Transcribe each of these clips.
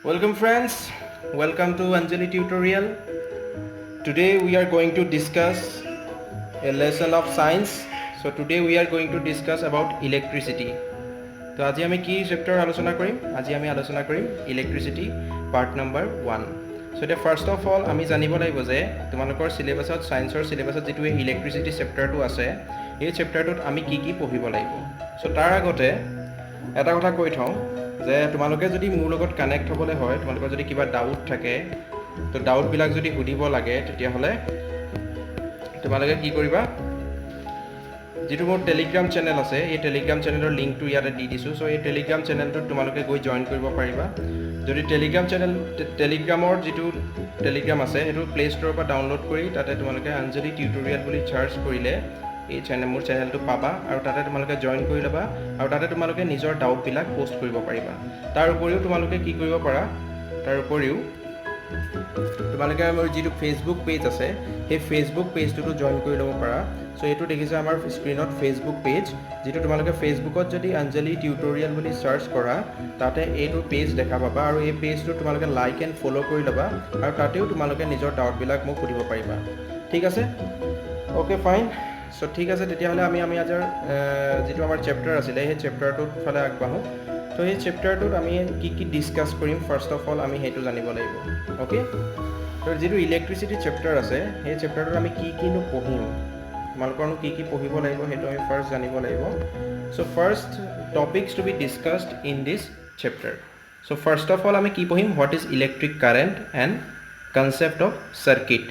Welcome friends, welcome to Anjali tutorial. Today we are going to discuss a lesson of science. So today we are going to discuss about electricity. So আজি আমি কি chapter আলোচনা কৰিম? আজি আমি আলোচনা কৰিম electricity part number 1. So the first of all আমি জানিব লাগিব যে তোমালোকৰ সিলেবাসত সায়েন্সৰ সিলেবাসত যেটো ইলেক্ট্ৰিচিটি চেপ্টাৰটো আছে, এই চেপ্টাৰটোত আমি কি কি পঢ়িব লাগিব। So তাৰ আগতে এটা কথা কৈ থওঁ যে তোমালোকে যদি মোৰ লগত কানেক্ট হ'বলৈ হয়, তোমালোকৰ যদি কিবা ডাউট থাকে, তো ডাউট বিলাক যদি সুধিব লাগে তেতিয়া হলে তোমালোকে কি কৰিবা, যেটো মোৰ টেলিগ্ৰাম চেনেল আছে, এই টেলিগ্ৰাম চেনেলৰ লিংকটো ইয়াতে দি দিছো। সো এই টেলিগ্ৰাম চেনেলটোত তোমালোকে গৈ জয়েন কৰিব পাৰিবা। যদি টেলিগ্ৰামৰ যেটো টেলিগ্ৰাম আছে সেইটো প্লে ষ্টৰৰ পৰা ডাউনলোড কৰি তাতে তোমালোকে আঞ্জলি টিউটোৰিয়েল বুলি সাৰ্চ কৰিলে এই মোৰ চেনেলটো পাবা আৰু তাতে তোমালোকে জয়েন কৰি ল'বা আৰু তাতে তোমালোকে নিজৰ ডাউট বিলাক পোষ্ট কৰিব পাৰিবা। তাৰ উপৰিও তোমালোকে কি কৰিব পাৰা, তাৰ উপৰিও তোমালোকে আমাৰ যেটো ফেসবুক পেজ আছে সেই ফেসবুক পেজটো জয়েন কৰি ল'ব পাৰা। সো এইটো দেখিছা আমাৰ স্ক্ৰিনত ফেসবুক পেজ, যেটো তোমালোকে ফেসবুকত যদি আঞ্জলি টিউটোৰিয়েল বুলি সাৰ্চ কৰা তাতে এইটো পেজ দেখা পাবা আৰু এই পেজটো তোমালোকে লাইক এণ্ড ফলো কৰি ল'বা আৰু তাতেও তোমালোকে নিজৰ ডাউট বিলাক মোক সুধিব পাৰিবা। ঠিক আছে, ওকে ফাইন। সো ঠিক আছে, তেতিয়াহ'লে আমি আজিৰ যেটো আমাৰ চেপ্টাৰ আছিলে সেই চেপ্টাৰটোৰ ফালে আগবাঢ়ো। তো এই চেপ্টাৰটোত আমি কি ডিসকাস কৰিম, ফাৰ্স্ট অফ অল আমি সেইটো জানিব লাগিব। ওকে, তো যেটো ইলেক্ট্ৰিচিটি চেপ্টাৰ আছে সেই চেপ্টাৰটোত আমি কিনো পঢ়িম, তোমালোকৰনো কি পঢ়িব লাগিব সেইটো আমি ফাৰ্স্ট জানিব লাগিব। So first topics to be discussed in this chapter. So first of all আমি কি পঢ়িম, what is electric current and concept of circuit.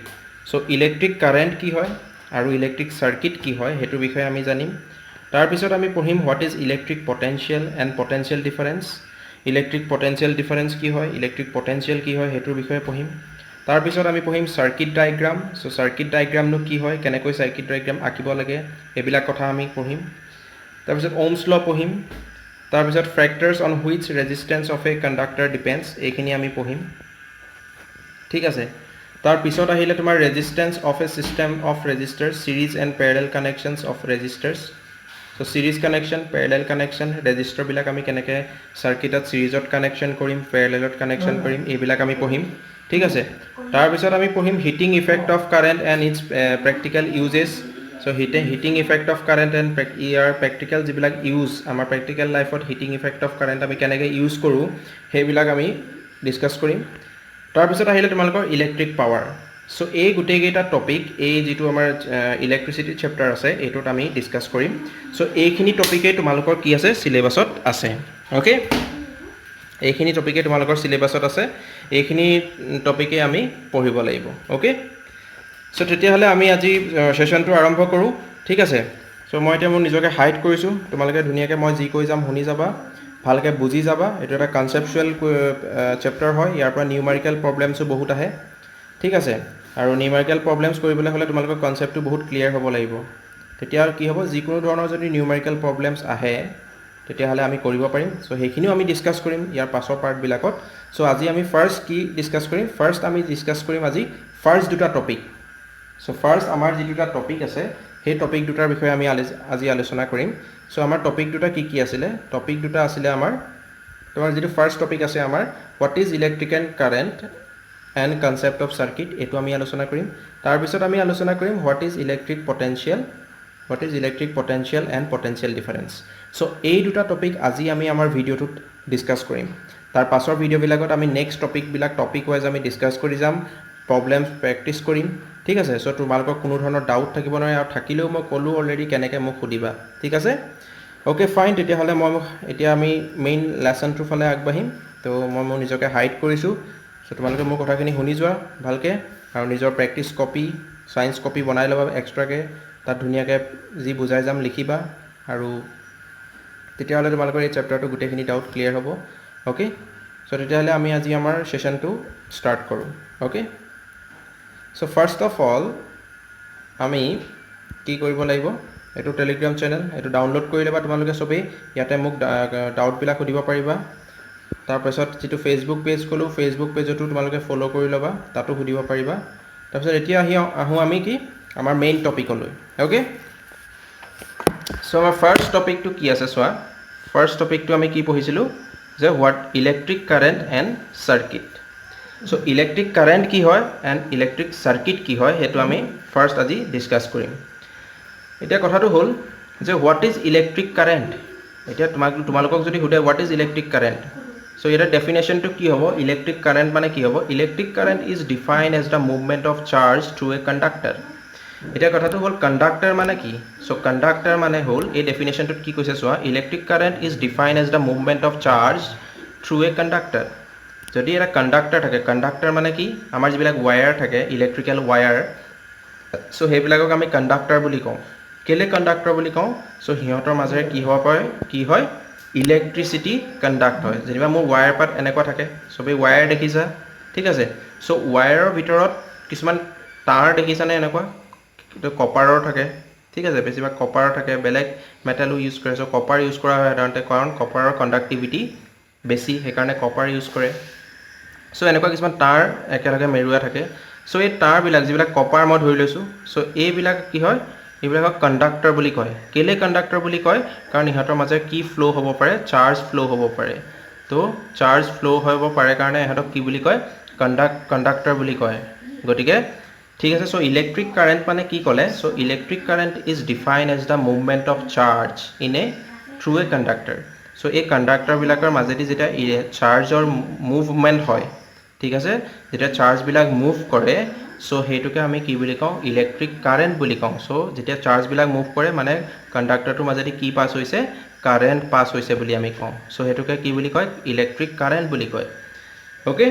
So electric current কি হয় আৰু ইলেক্ট্ৰিক সাৰ্কিট কি হয় সেইটো বিষয়ে আমি জানিম। তাৰ পিছত আমি পঢ়িম what is electric potential and potential difference. Electric potential difference কি হয়, ইলেক্ট্ৰিক পটেনশিয়েল কি হয় সেইটোৰ বিষয়ে পঢ়িম। তাৰ পিছত আমি পঢ়িম সাৰ্কিট ডায়াগ্ৰাম। সো সাৰ্কিট ডায়াগ্ৰামনো কি হয়, কেনেকৈ সাৰ্কিট ডায়াগ্ৰাম আঁকিব লাগে এইবিলাক কথা আমি পঢ়িম। তাৰ পিছত ওহমছ ল পঢ়িম। তাৰ পিছত factors on which resistance of a conductor depends, এইখিনি আমি পঢ়িম। ঠিক আছে, তাৰ পিছত আহিলে তোমাৰ resistance of a system of resistors, series and parallel connections of resistors. So series connection, parallel connection, ৰেজিষ্টাৰবিলাক আমি কেনেকৈ সাৰ্কিটত সিৰিজত কানেকশ্যন কৰিম, পেৰেলেলত কানেকশ্যন কৰিম, এইবিলাক আমি পঢ়িম। ঠিক আছে, তাৰপিছত আমি পঢ়িম heating effect of current and its practical uses. So heating effect of current and ইয়াৰ প্ৰেক্টিকেল যিবিলাক ইউজ, আমাৰ প্ৰেক্টিকেল লাইফত হিটিং ইফেক্ট অফ কাৰেণ্ট আমি কেনেকৈ ইউজ কৰোঁ সেইবিলাক আমি ডিছকাছ কৰিম। তাৰপিছত আহিলে তোমালোকৰ ইলেক্ট্ৰিক পাৱাৰ। সো এই গোটেইকেইটা টপিক, এই যেটো আমাৰ ইলেক্ট্ৰিচিটি চেপ্টাৰ আছে এইটোত আমি ডিছকাছ কৰিম। সো এইখিনি টপিকেই তোমালোকৰ কি আছে, সিলেবাসত আছে। ওকে, এইখিনি টপিকে তোমালোকৰ সিলেবাসত আছে, এইখিনি টপিকে আমি পঢ়িব লাগিব। ওকে, সো তেতিয়াহ'লে আমি আজি সেশনটো আৰম্ভ কৰোঁ। ঠিক আছে, সো মই এতিয়া মোৰ নিজকে হাইড কৰিছোঁ, তোমালোকে ধুনীয়াকৈ মই যি কৈ যাম শুনি যাবা, ভালকৈ বুজি যাবা। এইটো এটা কনচেপচুৱেল চেপ্টাৰ হয়, ইয়াৰ পৰা নিউমাৰিকেল প্ৰব্লেমছো বহুত আহে। ঠিক আছে, আৰু নিউমাৰিকেল প্ৰব্লেমছ কৰিবলৈ হ'লে তোমালোকৰ কনচেপ্টটো বহুত ক্লিয়াৰ হ'ব লাগিব। তেতিয়া কি হ'ব, যিকোনো ধৰণৰ যদি নিউমাৰিকেল প্ৰব্লেমছ আহে তেতিয়াহ'লে আমি কৰিব পাৰিম। সো সেইখিনিও আমি ডিছকাছ কৰিম ইয়াৰ পাছৰ পাৰ্টবিলাকত। সো আজি আমি ফাৰ্ষ্ট কি ডিছকাছ কৰিম, ফাৰ্ষ্ট আমি ডিছকাছ কৰিম আজি ফাৰ্ষ্ট দুটা টপিক। সো ফাৰ্ষ্ট আমাৰ যি দুটা টপিক আছে সেই টপিক দুটাৰ বিষয়ে আমি আজি আলোচনা কৰিম। সো আমাৰ টপিক দুটা কি আছিলে, টপিক দুটা আছিলে আমাৰ, তোমাৰ যেটো ফাৰ্ষ্ট টপিক আছে আমাৰ what is electric and current and concept of circuit, এইটো আমি আলোচনা কৰিম। তাৰপিছত আমি আলোচনা কৰিম what is electric potential, what is electric potential and potential difference. So এই দুটা টপিক আজি আমি আমাৰ ভিডিঅ'টোত ডিছকাছ কৰিম। তাৰ পাছৰ ভিডিঅ'বিলাকত আমি নেক্সট টপিক ৱাইজ আমি ডিছকাছ কৰি যাম, প্ৰব্লেমছ প্ৰেক্টিছ কৰিম। ঠিক আছে, সো তোমালোকৰ কোনো ধৰণৰ ডাউট থাকিব নোৱাৰে, আৰু থাকিলেও মই ক'লোঁ অলৰেডি কেনেকৈ মোক সুধিবা। ঠিক আছে, ওকে ফাইন। তেতিয়াহ'লে মই এতিয়া আমি মেইন লেচনটোৰ ফালে আগবাঢ়িম। তো মই মোৰ নিজকে হাইড কৰিছোঁ। সো তোমালোকে মোৰ কথাখিনি শুনি যোৱা ভালকৈ, আৰু নিজৰ প্ৰেক্টিছ কপি, ছায়েন্স কপি বনাই ল'বা এক্সট্ৰাকৈ, তাত ধুনীয়াকৈ যি বুজাই যাম লিখিবা, আৰু তেতিয়াহ'লে তোমালোকৰ এই চেপ্টাৰটো গোটেইখিনি ডাউট ক্লিয়াৰ হ'ব। ওকে, সো তেতিয়াহ'লে আমি আজি আমাৰ সেশনটো ষ্টাৰ্ট কৰোঁ। Okay, so first of all আমি কি কৰিব লাগিব, এইটো টেলিগ্ৰাম চেনেল, এইটো ডাউনলোড কৰি ল'বা তোমালোকে চবেই। ইয়াতে মোক ডাউটবিলাক সুধিব পাৰিবা। তাৰপিছত যিটো ফেচবুক পেজ ক'লোঁ, ফেচবুক পেজতো তোমালোকে ফ'ল' কৰি ল'বা, তাতো সুধিব পাৰিবা। তাৰপিছত এতিয়া আহোঁ আমি কি আমাৰ মেইন টপিকলৈ। ওকে, সো আমাৰ ফাৰ্ষ্ট টপিকটো কি আছে চোৱা, ফাৰ্ষ্ট টপিকটো আমি কি পঢ়িছিলোঁ, যে what electric current and circuit so electric current কি হয় এণ্ড ইলেক্ট্ৰিক চাৰ্কিট কি হয় সেইটো আমি ফাৰ্ষ্ট আজি ডিছকাছ কৰিম এতিয়া কথাটো হ'ল যে হোৱাট ইজ ইলেক্ট্ৰিক কাৰেণ্ট এতিয়া তোমালোকক যদি সুধে what is electric current so ইয়াৰ ডেফিনেশ্যনটো কি হ'ব ইলেক্ট্ৰিক কাৰেণ্ট মানে কি হ'ব electric current is defined as the movement of charge through a conductor এতিয়া কথাটো হ'ল কণ্ডাক্টৰ মানে কি সো কণ্ডাক্টৰ মানে হ'ল এই ডেফিনেশ্যনটোত কি কৈছে চোৱা electric current is defined as the movement of charge through a conductor যদি এটা কণ্ডাক্টৰ থাকে কণ্ডাক্টৰ মানে কি আমাৰ যিবিলাক ৱায়াৰ থাকে ইলেক্ট্ৰিকেল ৱায়াৰ সো সেইবিলাকক আমি কণ্ডাক্টৰ বুলি কওঁ কেলে কণ্ডাক্টৰ বুলি কওঁ সো সিহঁতৰ মাজেৰে কি হ'ব পাৰে কি হয় ইলেক্ট্ৰিচিটি কণ্ডাক্ট হয় যেনিবা মোৰ ৱায়াৰ পাত এনেকুৱা থাকে চবেই ৱায়াৰ দেখিছা ঠিক আছে সো ৱায়াৰৰ ভিতৰত কিছুমান তাঁৰ দেখিছানে এনেকুৱা কপাৰৰ থাকে ঠিক আছে বেছিভাগ কপাৰৰ থাকে বেলেগ মেটেলো ইউজ কৰে সো কপাৰ ইউজ কৰা হয় সাধাৰণতে কাৰণ কপাৰৰ কণ্ডাক্টিভিটি বেছি সেইকাৰণে কপাৰ ইউজ কৰে সো এনেকুৱা কিছুমান তাঁৰ একেলগে মেৰুৱা থাকে সো এই তাঁৰবিলাক যিবিলাক কপাৰ মই ধৰি লৈছোঁ সো এইবিলাক কি হয় এইবিলাকক কণ্ডাক্টৰ বুলি কয় কেলে কণ্ডাক্টৰ বুলি কয় কাৰণ ইহঁতৰ মাজে কি ফ্ল' হ'ব পাৰে চাৰ্জ ফ্ল' হ'ব পাৰে তো চাৰ্জ ফ্ল' হ'ব পাৰে কাৰণে ইহঁতক কি বুলি কয় কণ্ডাক্টৰ বুলি কয় গতিকে ঠিক আছে সো ইলেক্ট্ৰিক কাৰেণ্ট মানে কি ক'লে so electric current is defined as the movement of charge in a through a conductor so এই কণ্ডাক্টৰবিলাকৰ মাজেদি যেতিয়া চাৰ্জৰ মুভমেণ্ট হয় ঠিক আছে যেতিয়া চাৰ্জবিলাক মুভ কৰে সো সেইটোকে আমি কি বুলি কওঁ ইলেক্ট্ৰিক কাৰেণ্ট বুলি কওঁ সো যেতিয়া চাৰ্জবিলাক মুভ কৰে মানে কণ্ডাক্টৰটোৰ মাজেদি কি পাছ হৈছে কাৰেণ্ট পাছ হৈছে বুলি আমি কওঁ সো সেইটোকে কি বুলি কয় ইলেক্ট্ৰিক কাৰেণ্ট বুলি কয় ওকে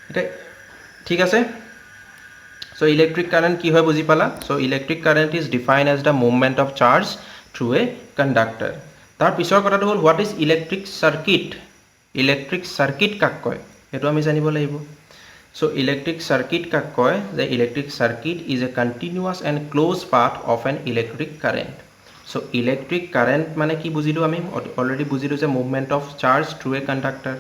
এতিয়া ঠিক আছে সো ইলেক্ট্ৰিক কাৰেণ্ট কি হয় বুজি পালা so electric current is defined as the movement of charge through a conductor তাৰ পিছৰ কথাটো হ'ল হোৱাট ইজ ইলেক্ট্ৰিক চাৰ্কিট কাক কয় সেইটো আমি জানিব লাগিব সো ইলেক্ট্ৰিক চাৰ্কিট কাক কয় যে electric circuit is a continuous and close path of an electric current so electric current মানে কি বুজিলোঁ আমি অলৰেডি বুজিলোঁ যে movement of charge through a conductor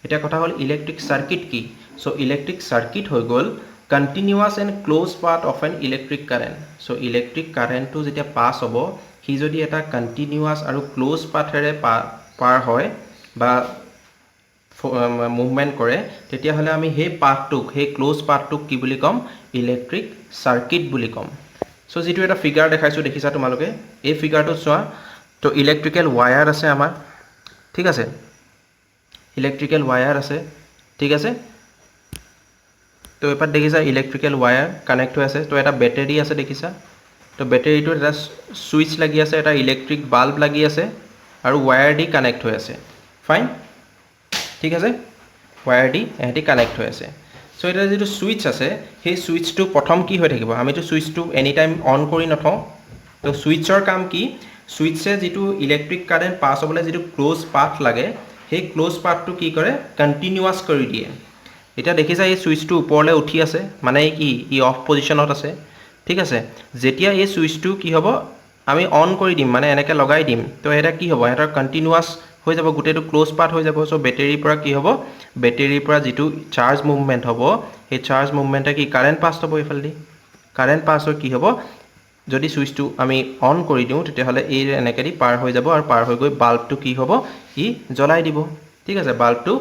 এতিয়া কথা হ'ল ইলেক্ট্ৰিক চাৰ্কিট কি সো ইলেক্ট্ৰিক চাৰ্কিট হৈ গ'ল continuous and close path of an electric current so electric কাৰেণ্টটো যেতিয়া পাছ হ'ব সি যদি এটা কণ্টিনিউৱাছ আৰু ক্ল'জ পাথেৰে পাৰ হয় বা মুভমেণ্ট কৰে তেতিয়াহ'লে আমি সেই পাথটোক সেই ক্ল'জ পাথটোক কি বুলি ক'ম ইলেক্ট্ৰিক চাৰ্কিট বুলি ক'ম সো যিটো এটা ফিগাৰ দেখাইছোঁ দেখিছা তোমালোকে এই ফিগাৰটো চোৱা তো ইলেক্ট্ৰিকেল ৱায়াৰ আছে আমাৰ ঠিক আছে ইলেক্ট্ৰিকেল ৱায়াৰ আছে ঠিক আছে তো এপাত দেখিছা ইলেক্ট্ৰিকেল ৱায়াৰ কানেক্ট হৈ আছে তো এটা বেটেৰী আছে দেখিছা তো বেটেৰীটোত এটা ছুইচ লাগি আছে এটা ইলেক্ট্ৰিক বাল্ব লাগি আছে আৰু ৱায়াৰ দি কানেক্ট হৈ আছে ফাইন ঠিক আছে ৱায়াৰ দি এহেঁতি কানেক্ট হৈ আছে সো এটা যিটো ছুইচ আছে সেই ছুইচটো প্ৰথম কি হৈ থাকিব আমিতো ছুইচটো এনি টাইম অন কৰি নথওঁ তো ছুইচৰ কাম কি ছুইচে যিটো ইলেক্ট্ৰিক কাৰেণ্ট পাছ হ'বলৈ যিটো ক্ল'জ পাথ লাগে সেই ক্ল'জ পাথটো কি কৰে কণ্টিনিউৱাছ কৰি দিয়ে এতিয়া দেখিছা এই ছুইচটো ওপৰলৈ উঠি আছে মানে কি ই অফ পজিশ্যনত আছে ঠিক আছে যেতিয়া এই ছুইচটো কি হ'ব আমি অন কৰি দিম মানে এনেকৈ লগাই দিম তো এটা কি হ'ব সিহঁতৰ কণ্টিনিউৱাছ হৈ যাব গোটেইটো ক্ল'জ পাথ হৈ যাব সো বেটেৰীৰ পৰা কি হ'ব বেটেৰীৰ পৰা যিটো চাৰ্জ মুভমেণ্ট হ'ব সেই চাৰ্জ মুভমেণ্টে কি কাৰেণ্ট পাছ হ'ব এইফালেদি কাৰেণ্ট পাছ হৈ কি হ'ব যদি ছুইচটো আমি অন কৰি দিওঁ তেতিয়াহ'লে এই এনেকৈ দি পাৰ হৈ যাব আৰু পাৰ হৈ গৈ বাল্বটো কি হ'ব ই জ্বলাই দিব ঠিক আছে বাল্বটো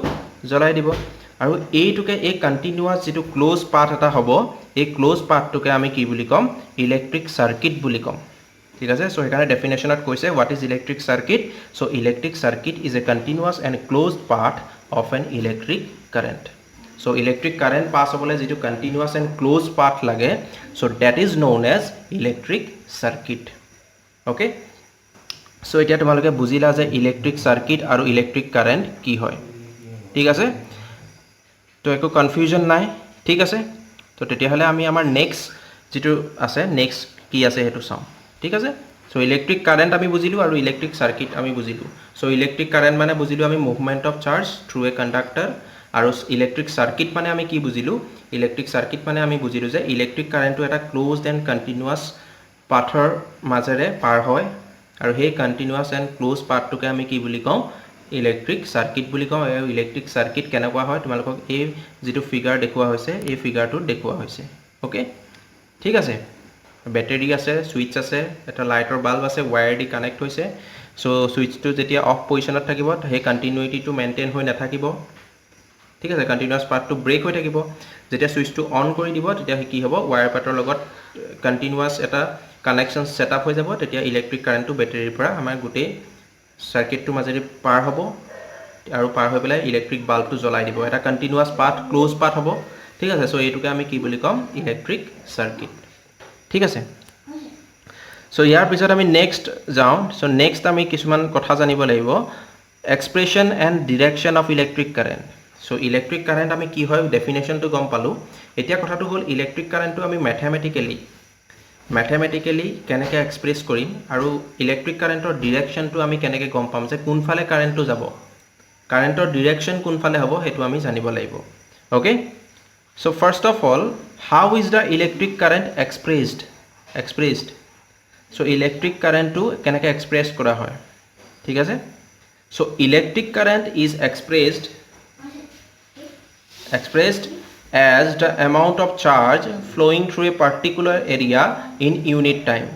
জ্বলাই দিব আৰু এইটোকে এই কণ্টিনিউৱাছ যিটো ক্ল'জ পাথ এটা হ'ব এই ক্ল'জ পাথটোকে আমি কি বুলি ক'ম ইলেক্ট্ৰিক চাৰ্কিট বুলি ক'ম ঠিক আছে সো সেইকাৰণে ডেফিনেশ্যনত কৈছে what is electric circuit so electric circuit is a continuous and close path of an electric current so electric current pass হ'বলৈ যিটো কণ্টিনিউৱাছ এণ্ড ক্ল'জ পাথ লাগে so that is known as electric circuit okay so এতিয়া তোমালোকে বুজিলা যে electric circuit আৰু electric current কি হয় ঠিক আছে তো একো কনফিউজন নাই ঠিক আছে তো তেতিয়াহ'লে আমি আমাৰ নেক্সট যিটো আছে নেক্সট কি আছে সেইটো চাওঁ ঠিক আছে সো ইলেক্ট্ৰিক কাৰেণ্ট আমি বুজিলোঁ আৰু ইলেক্ট্ৰিক চাৰ্কিট আমি বুজিলোঁ সো ইলেক্ট্ৰিক কাৰেণ্ট মানে বুজিলোঁ আমি movement of charge through a conductor আৰু ইলেক্ট্ৰিক চাৰ্কিট মানে আমি কি বুজিলোঁ ইলেক্ট্ৰিক চাৰ্কিট মানে আমি বুজিলোঁ যে ইলেক্ট্ৰিক কাৰেণ্টটো এটা ক্ল'জড এণ্ড কণ্টিনিউৱাছ পাথৰ মাজেৰে পাৰ হয় আৰু সেই কণ্টিনিউৱাছ এণ্ড ক্ল'জ পাথটোকে আমি কি বুলি কওঁ ইলেক্ট্ৰিক চাৰ্কিট বুলি কওঁ আৰু ইলেক্ট্ৰিক চাৰ্কিট কেনেকুৱা হয় তোমালোকক এই যিটো ফিগাৰ দেখুওৱা হৈছে এই ফিগাৰটোত দেখুওৱা হৈছে অ'কে ঠিক আছে বেটেৰী আছে ছুইচ আছে এটা লাইটৰ বাল্ব আছে ৱায়াৰ দি কানেক্ট হৈছে সো সুইচটো যেতিয়া অফ পজিশনত থাকিব সেই কন্টিনিউটিটো মেইনটেইন হৈ নাথাকিব ঠিক আছে কন্টিনিউয়াস পাথটো ব্ৰেক হৈ থাকিব যেতিয়া সুইচটো অন কৰি দিব তেতিয়া কি হ'ব ওয়্যাৰ পাথৰ লগত কন্টিনিউয়াস এটা কানেকশন সেটআপ হৈ যাব তেতিয়া ইলেক্ট্ৰিক কাৰেন্টটো বেটাৰিৰ পৰা আমাৰ গোটেই সাৰ্কিটটো মাজেৰে পাৰ হ'ব আৰু পাৰ হৈ পেলাই ইলেক্ট্ৰিক বাল্বটো জ্বলাই দিব এটা কন্টিনিউয়াস পাথ ক্লোজ পাথ হ'ব ঠিক আছে সো এইটোকে আমি কি বুলি কম ইলেক্ট্ৰিক সাৰ্কিট ঠিক আছে সো ইয়াৰ পিছত আমি নেক্সট যাওঁ সো নেক্সট আমি কিছুমান কথা জানিব লাগিব expression and direction of electric current so electric current আমি কি হয় ডেফিনেশনটো গম পালো এতিয়া কথাটো হ'ল ইলেক্ট্ৰিক কাৰেন্টটো আমি ম্যাথমেটিক্যালি কেনেকৈ এক্সপ্ৰেছ কৰিম আৰু ইলেক্ট্ৰিক কাৰেন্টৰ ডিৰেকশনটো আমি কেনেকৈ গম পাম যে কোনফালে কাৰেন্টটো যাব কাৰেন্টৰ ডিৰেকশন কোনফালে হ'ব হেতু আমি জানিব লাগিব okay so first of all how is the electric current expressed so electric কাৰেন্টটো কেনেকৈ এক্সপ্ৰেছ কৰা হয় ঠিক আছে so electric current is expressed as the amount of charge flowing through a particular area in unit time.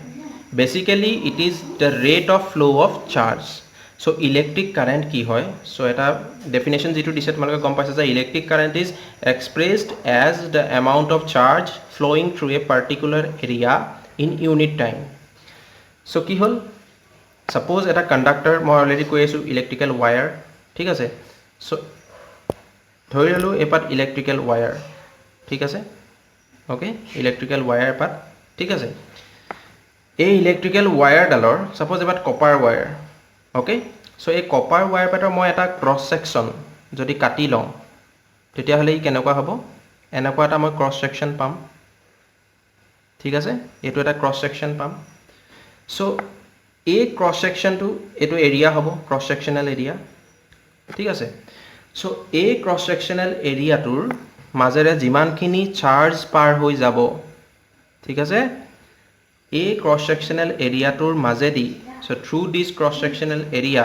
Basically, it is the rate of flow of charge. So, electric current ki hoy? So, eta definition jitu dise tomaloke gom paisa je electric current is expressed as the amount of charge flowing through a particular area in unit time. So, ki hol? Suppose eta conductor moi already koi asu electrical wire, thik ase? So, ধৰি ললো এপাত ইলেক্ট্ৰিক্যাল where ঠিক আছে okay ইলেক্ট্ৰিক্যাল where পাত ঠিক আছে এই ইলেক্ট্ৰিক্যাল where ডালৰ সাপোজ এপাত কপাৰ ওয়্যাৰ ওকে সো এই কপাৰ ওয়্যাৰ পাতৰ মই এটা ক্ৰস সেকশন যদি কাটি লওঁ তেতিয়া হলে ই কেনেকুৱা হ'ব এনেকুৱা এটা মই ক্ৰস সেকশন পাম ঠিক আছে এটো এটা ক্ৰস সেকশন পাম সো এই ক্ৰস সেকশনটো এটো এৰিয়া হ'ব ক্ৰস সেকশনাল এৰিয়া ঠিক আছে সো এই ক্ৰস সেকশনাল এৰিয়াটোৰ মাজেৰে যিমানখিনি চাৰ্জ পাৰ হৈ যাব ঠিক আছে এই ক্ৰস সেকশনাল এৰিয়াটোৰ মাজেদি so through this cross sectional area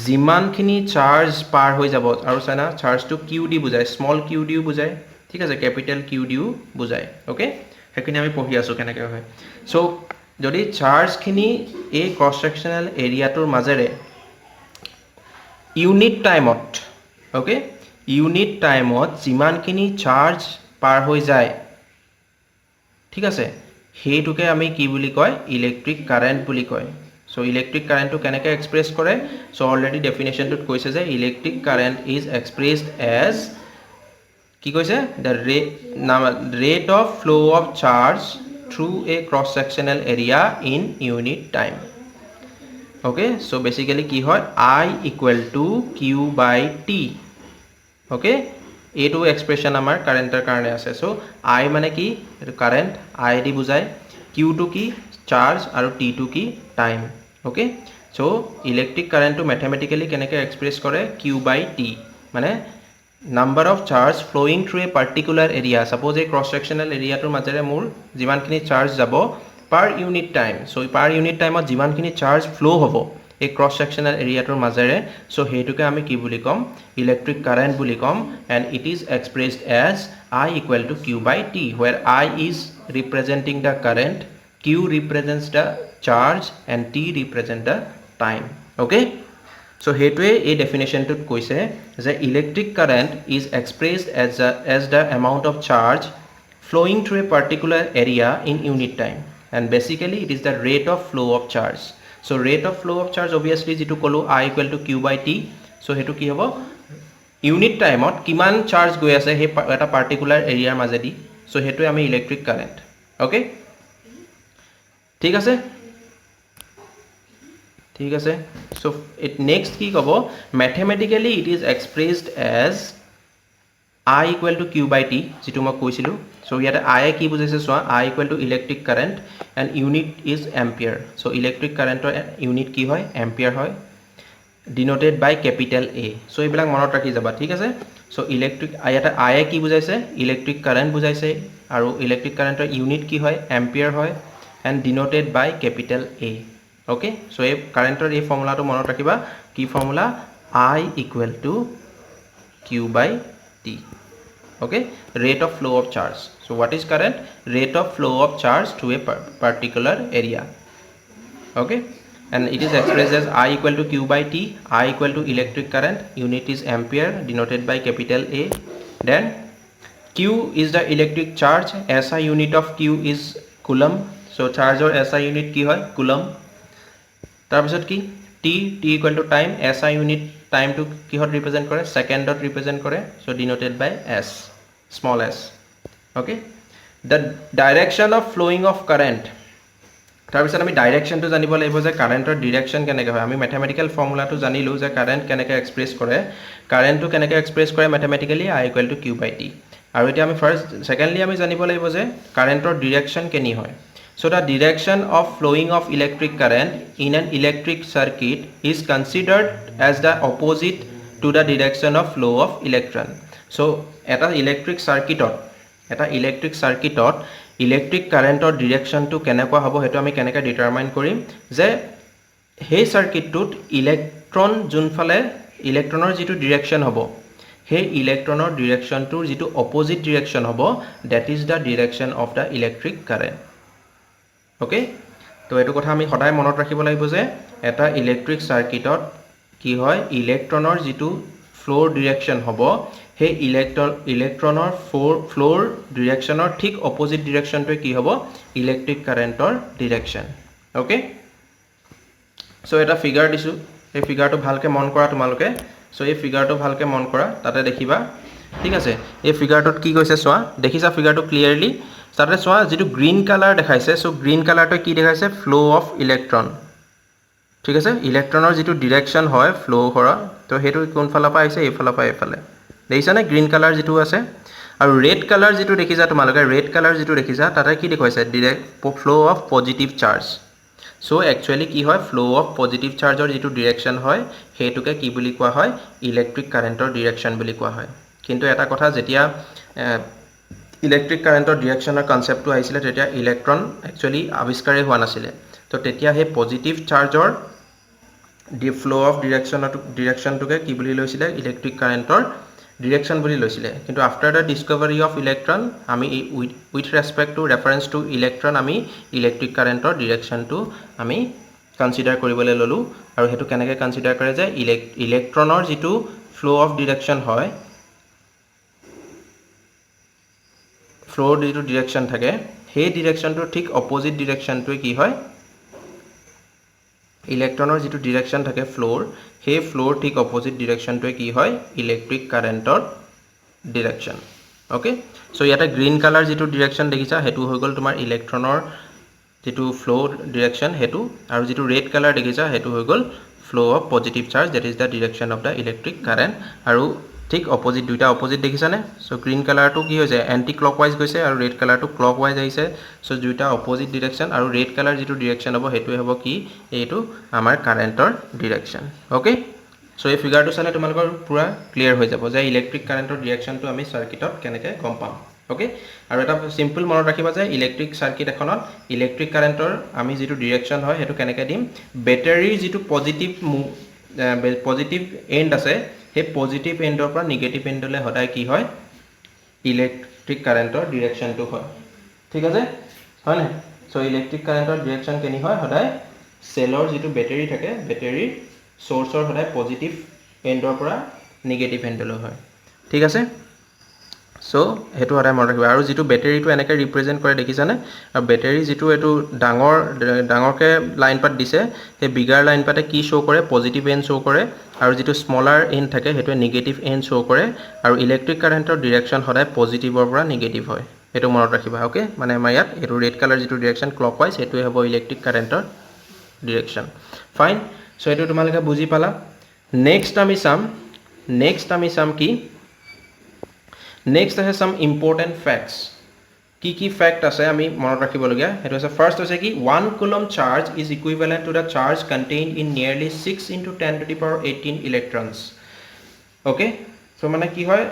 যিমানখিনি চাৰ্জ পাৰ হৈ যাব আৰু চানা চাৰ্জটো কিউ ডি বুজায় স্মল কিউ ডিও বুজায় ঠিক আছে ক্যাপিটাল কিউ ডিও বুজায় ওকে হেকিনি আমি পঢ়ি আছো কেনেকৈ হয় সো যদি চাৰ্জখিনি এই ক্ৰস সেকশনাল এৰিয়াটোৰ মাজেৰে ইউনিট টাইমত ওকে ইউনিট টাইমত যিমানখিনি চাৰ্জ পাৰ হৈ যায় ঠিক আছে হেতুকে আমি কি বুলি কয় ইলেক্ট্ৰিক কাৰেন্ট বুলি কয় সো ইলেক্ট্ৰিক কাৰেন্টটো কেনেকৈ এক্সপ্ৰেছ কৰে সো অলৰেডি ডেফিনেশনটোত কৈছে যে electric current is expressed as কি কৈছে the rate of flow of charge through a cross sectional area in unit time okay so basically কি হয় I equal to Q by T okay এইটো expression আমাৰ কাৰেন্টৰ কাৰণে আছে সো I মানে কি কাৰেন্ট I দি বুজায় Q টু কি চাৰ্জ আৰু T টু কি টাইম ওকে সো ইলেক্ট্ৰিক কাৰেন্টটো ম্যাথমেটিক্যালি কেনেকৈ এক্সপ্ৰেছ কৰে Q by T মানে number of charge flowing through a particular area suppose এই ক্ৰস সেকশনাল এৰিয়াটোৰ মাজেৰে মোৰ যিমানখিনি চাৰ্জ যাব per unit time so per unit time ত যিমানখিনি চাৰ্জ ফ্লো হ'ব এই ক্ৰস সেকশনাল এৰিয়াটোৰ মাজেৰে সো হেতুকে আমি কি বুলি কম ইলেক্ট্ৰিক কাৰেন্ট বুলি কম and it is expressed as I equal to Q by T where I is representing the current Q represents the charge and T represent the time okay so হেতুৱে এই ডেফিনেশনটোত কৈছে যে electric current is expressed as the amount of charge flowing through a particular area in unit time and basically it is the rate of flow of charge so rate of flow of charge obviously jitu kolu I equal to Q by T so hetu ki hobo unit time ot kiman charge goi ase he eta particular area majedi so hetu ami electric current okay ঠিক আছে so it next ki hobo mathematically it is expressed as I equal to Q by T jitu ma koisilu so here I ki bujaise so I equal to electric current and unit is ampere so electric current unit ki hoy ampere hoy denoted by capital A so ebilak monot rakhi jaba thik ase so electric I ki bujaise electric current bujaise aru electric current unit ki hoy ampere hoy and denoted by capital A okay so ei current ei formula to monot rakhiba ki formula I equal to Q by T okay rate of flow of charge so what is current rate of flow of charge to a particular area okay and it is expressed as I equal to Q by T. I equal to electric current, unit is ampere denoted by capital A. Then Q is the electric charge, SI unit of Q is coulomb. So charge or SI unit ki hoy coulomb. Tar pisot ki T equal to time, SI unit time to ki hot represent kore second dot represent kore, so denoted by S, small s. Okay, the direction of flowing of current. তাৰপিছত আমি ডাইৰেকশ্যনটো জানিব লাগিব যে কাৰেণ্টৰ direction কেনেকৈ হয় আমি mathematical ফৰ্মুলাটো জানিলোঁ যে কাৰেণ্ট কেনেকৈ এক্সপ্ৰেছ কৰে কাৰেণ্টটো কেনেকৈ এক্সপ্ৰেছ কৰে mathematically I equal to Q by T আৰু এতিয়া আমি সেকেন্ডলি আমি জানিব লাগিব যে কাৰেণ্টৰ ডিৰেকশ্যন কেনি হয় so the direction of flowing of electric current in an electric circuit is considered as the opposite to the direction of flow of electron so এটা ইলেক্ট্ৰিক সাৰ্কিটত ইলেক্ট্ৰিক কাৰেণ্টৰ ডিৰেকশ্যনটো কেনেকুৱা হ'ব হেতু আমি কেনেকৈ ডিটাৰমাইন কৰিম যে সেই সাৰ্কিটটোত ইলেক্ট্ৰন যোনফালে ইলেক্ট্ৰনৰ যেটো ডিৰেকশ্যন হ'ব সেই ইলেক্ট্ৰনৰ ডিৰেকশ্যনটোৰ যেটো অপোজিট ডিৰেকশ্যন হ'ব that is the direction of the electric current okay তো এটো কথা আমি সদায় মনত ৰাখিব লাগিব যে এটা ইলেক্ট্ৰিক সাৰ্কিটত কি হয় ইলেক্ট্ৰনৰ যেটো ফ্লোৰ ডিৰেকশ্যন হ'ব हे इलेक्ट्रॉनर फ्लोर डिरेक्शनर ठीक अपोजिट डिरेक्शन तो की हबो electric कारेन्टर direction okay so Etah figure दिसु a figure तो भालके मन करा तुमालोके सो ए फिगर तो भालके मन करा ताते देखिबा ठीक আছে ए फिगर तो की কৈছে সোয়া দেখিছা फिगर तो क्लियरली তাতে সোয়া যেটো গ্ৰীন কালাৰ দেখাইছে সো গ্ৰীন কালাৰ তো কি দেখাইছে ফ্লো অফ ইলেক্ট্ৰন ঠিক আছে ইলেক্ট্ৰনৰ যেটো ডিৰেকশ্যন হয় ফ্লো কৰা তো হেতু কোন ফালা পা আইছে এই ফালা পা এফালে দেখিছানে গ্ৰীন কালাৰ যেটো আছে আৰু ৰেড কালাৰ যেটো দেখিছা তোমালোকে ৰেড কালাৰ যেটো দেখিছা তাতে কি দেখুৱাইছে direct flow of positive charge so actually কি হয় ফ্লো অফ পজিটিভ চাৰ্জৰ যেটো ডিৰেকশ্যন হয় হেতুকে কি বুলি কোৱা হয় ইলেক্ট্ৰিক কাৰেন্টৰ ডিৰেকশ্যন বুলি কোৱা হয় কিন্তু এটা কথা যেতিয়া ইলেক্ট্ৰিক কাৰেন্টৰ ডিৰেকশ্যনৰ কনসেপ্টটো আহিছিল তেতিয়া ইলেক্ট্ৰন একচুয়ালি আৱিষ্কাৰে হোৱা নাছিল তো তেতিয়া হে পজিটিভ চাৰ্জৰ দি ফ্লো অফ ডিৰেকশ্যনটোকে কি বুলি লৈছিলে ইলেক্ট্ৰিক কাৰেন্টৰ ডিৰেকশ্যন বুলি লৈছিলে কিন্তু after the discovery of electron আমি with respect to reference to electron আমি ইলেক্ট্ৰিক কাৰেন্টৰ ডিৰেকশ্যনটো আমি কনসিডাৰ কৰিবলৈ ললো আৰু হেতু কেনেকৈ কনসিডাৰ কৰে যে ইলেক্ট্ৰনৰ যেটো ফ্লো অফ ডিৰেকশ্যন হয় ফ্লোৰ যেটো ডিৰেকশ্যন থাকে সেই ডিৰেকশ্যনটো ঠিক অপোজিট ডিৰেকশ্যনটো কি হয় ইলেক্ট্ৰনৰ যেটো ডিৰেকশ্যন থাকে ফ্লোৰ हे फ्लोर ठीक अपोजिट डिरेक्शन तो की है इलेक्ट्रिक कारेन्टर डिरेक्शन ओके सो याते ग्रीन कलर जेटु डिरेक्शन देखिसा हेतु হৈ গল তোমাৰ ইলেক্ট্ৰনৰ যেটু फ्लो डिरेक्शन हेतु আৰু যেটু रेड कलर देखिसा हेतु হৈ গল flow of positive charge that is the direction of the electric current আৰু ठीक अपोजिट दुटा अपोजिट देखिसाने सो ग्रीन कलर तो की होइसे एंटी क्लॉकवाइज গৈছে আৰু रेड कलर तो क्लॉकवाइज आइছে सो दुटा अपोजिट डिरेक्शन আৰু रेड कलर जेटु डिरेक्शन হ'ব हेतु হ'ব কি एटु আমাৰ कारेन्टर डिरेक्शन ओके सो ये फिगर तो চালে তোমালোকৰ পুৰা ক্লিয়াৰ হৈ যাব যে ইলেক্ট্ৰিক কাৰেন্টৰ ডিৰেকশ্যনটো আমি সাৰ্কিটত কেনেকৈ গম পাম ओके আৰু এটা সিম্পল মনত ৰাখিবা যে ইলেক্ট্ৰিক সাৰ্কিট এখনত ইলেক্ট্ৰিক কাৰেন্টৰ আমি যেটো ডিৰেকশ্যন হয় হেতু কেনেকৈ দিম ব্যাটাৰীৰ যেটো পজিটিভ এন্ড আছে हे पॉजिटिव एंडर पर नेगेटिव एंडले हदाय की হয় इलेक्ट्रिक कारेन्टर डिरेक्शन तो হয় ठीक আছে হয় না सो इलेक्ट्रिक कारेन्टर डिरेक्शन केनि হয় हदाय सेलर जेटु बैटरी থাকে बैटरी सोर्सर हदाय पॉजिटिव एंडर पर नेगेटिव एंडले হয় ठीक আছে सो हेतु हदाय मन राखिबा আৰু जेटु बैटरी तो এনেকৈ रिप्रेजेंट কৰে দেখিছানে আৰু बैटरी जेटु এটু ডাঙৰকে লাইন পাত দিছে हे बिगार लाइन पाते की शो करे पॉजिटिव एंड शो करे আৰু যেটো স্মলাৰ এন্ড থাকে হেতু নেগেটিভ এন্ড শো কৰে আৰু ইলেক্ট্ৰিক কাৰেন্টৰ ডিৰেকশ্যন হদায় পজিটিভৰ পৰা নেগেটিভ হয় এটো মনত ৰাখিবা ওকে মানে আমাৰ ইয়াত এটো ৰেড কালাৰ যেটো ডিৰেকশ্যন ক্লকৱাইজ হেতু হ'ব ইলেক্ট্ৰিক কাৰেন্টৰ ডিৰেকশ্যন ফাইন সো এটো তোমালোকে বুজি পালা নেক্সট আমি সাম কি নেক্সট আছে সাম ইম্পৰ্টেন্ট ফ্যাক্টস কি ফ্যাক্ট আছে আমি মনত ৰাখিবলগীয়া হেতু আছে ফাৰ্স্ট হৈছে কি 1 coulomb charge is equivalent to the charge contained in nearly 6 into 10 to the power 18 electrons okay so মানে কি হয়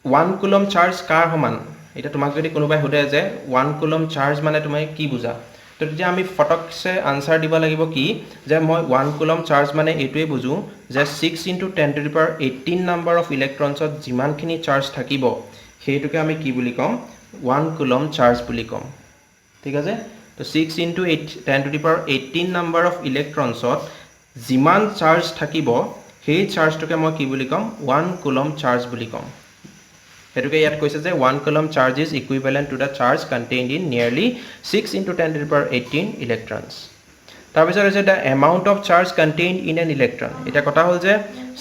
1 coulomb charge কাৰ সমান এটা তোমাক যদি কোনোবাই সোধে যে 1 coulomb charge মানে তুমি কি বুজা তো তেতিয়া আমি ফটকসে আনসাৰ দিব লাগিব কি যে মই 1 coulomb charge মানে এটোই বুজু যে 6 into 10 to the power 18 number of electrons যিমানখিনি চাৰ্জ থাকিব হেতুকে আমি কি বুলি কম 1 coulomb charge বুলি কম ঠিক আছে তো তো 6 into 10 to the power 18 number of electrons যিমান চাৰ্জ থাকিব সেই চাৰ্জটোকে মই কি বুলি কম 1 coulomb চাৰ্জ বুলি কম এটুকে ইয়াত কৈছে যে 1 coulomb charge is equivalent to the charge contained in nearly 6 into 10 to the power 18 electrons তাৰপিছত আছে the amount of charge contained in an electron এটা কথা হল যে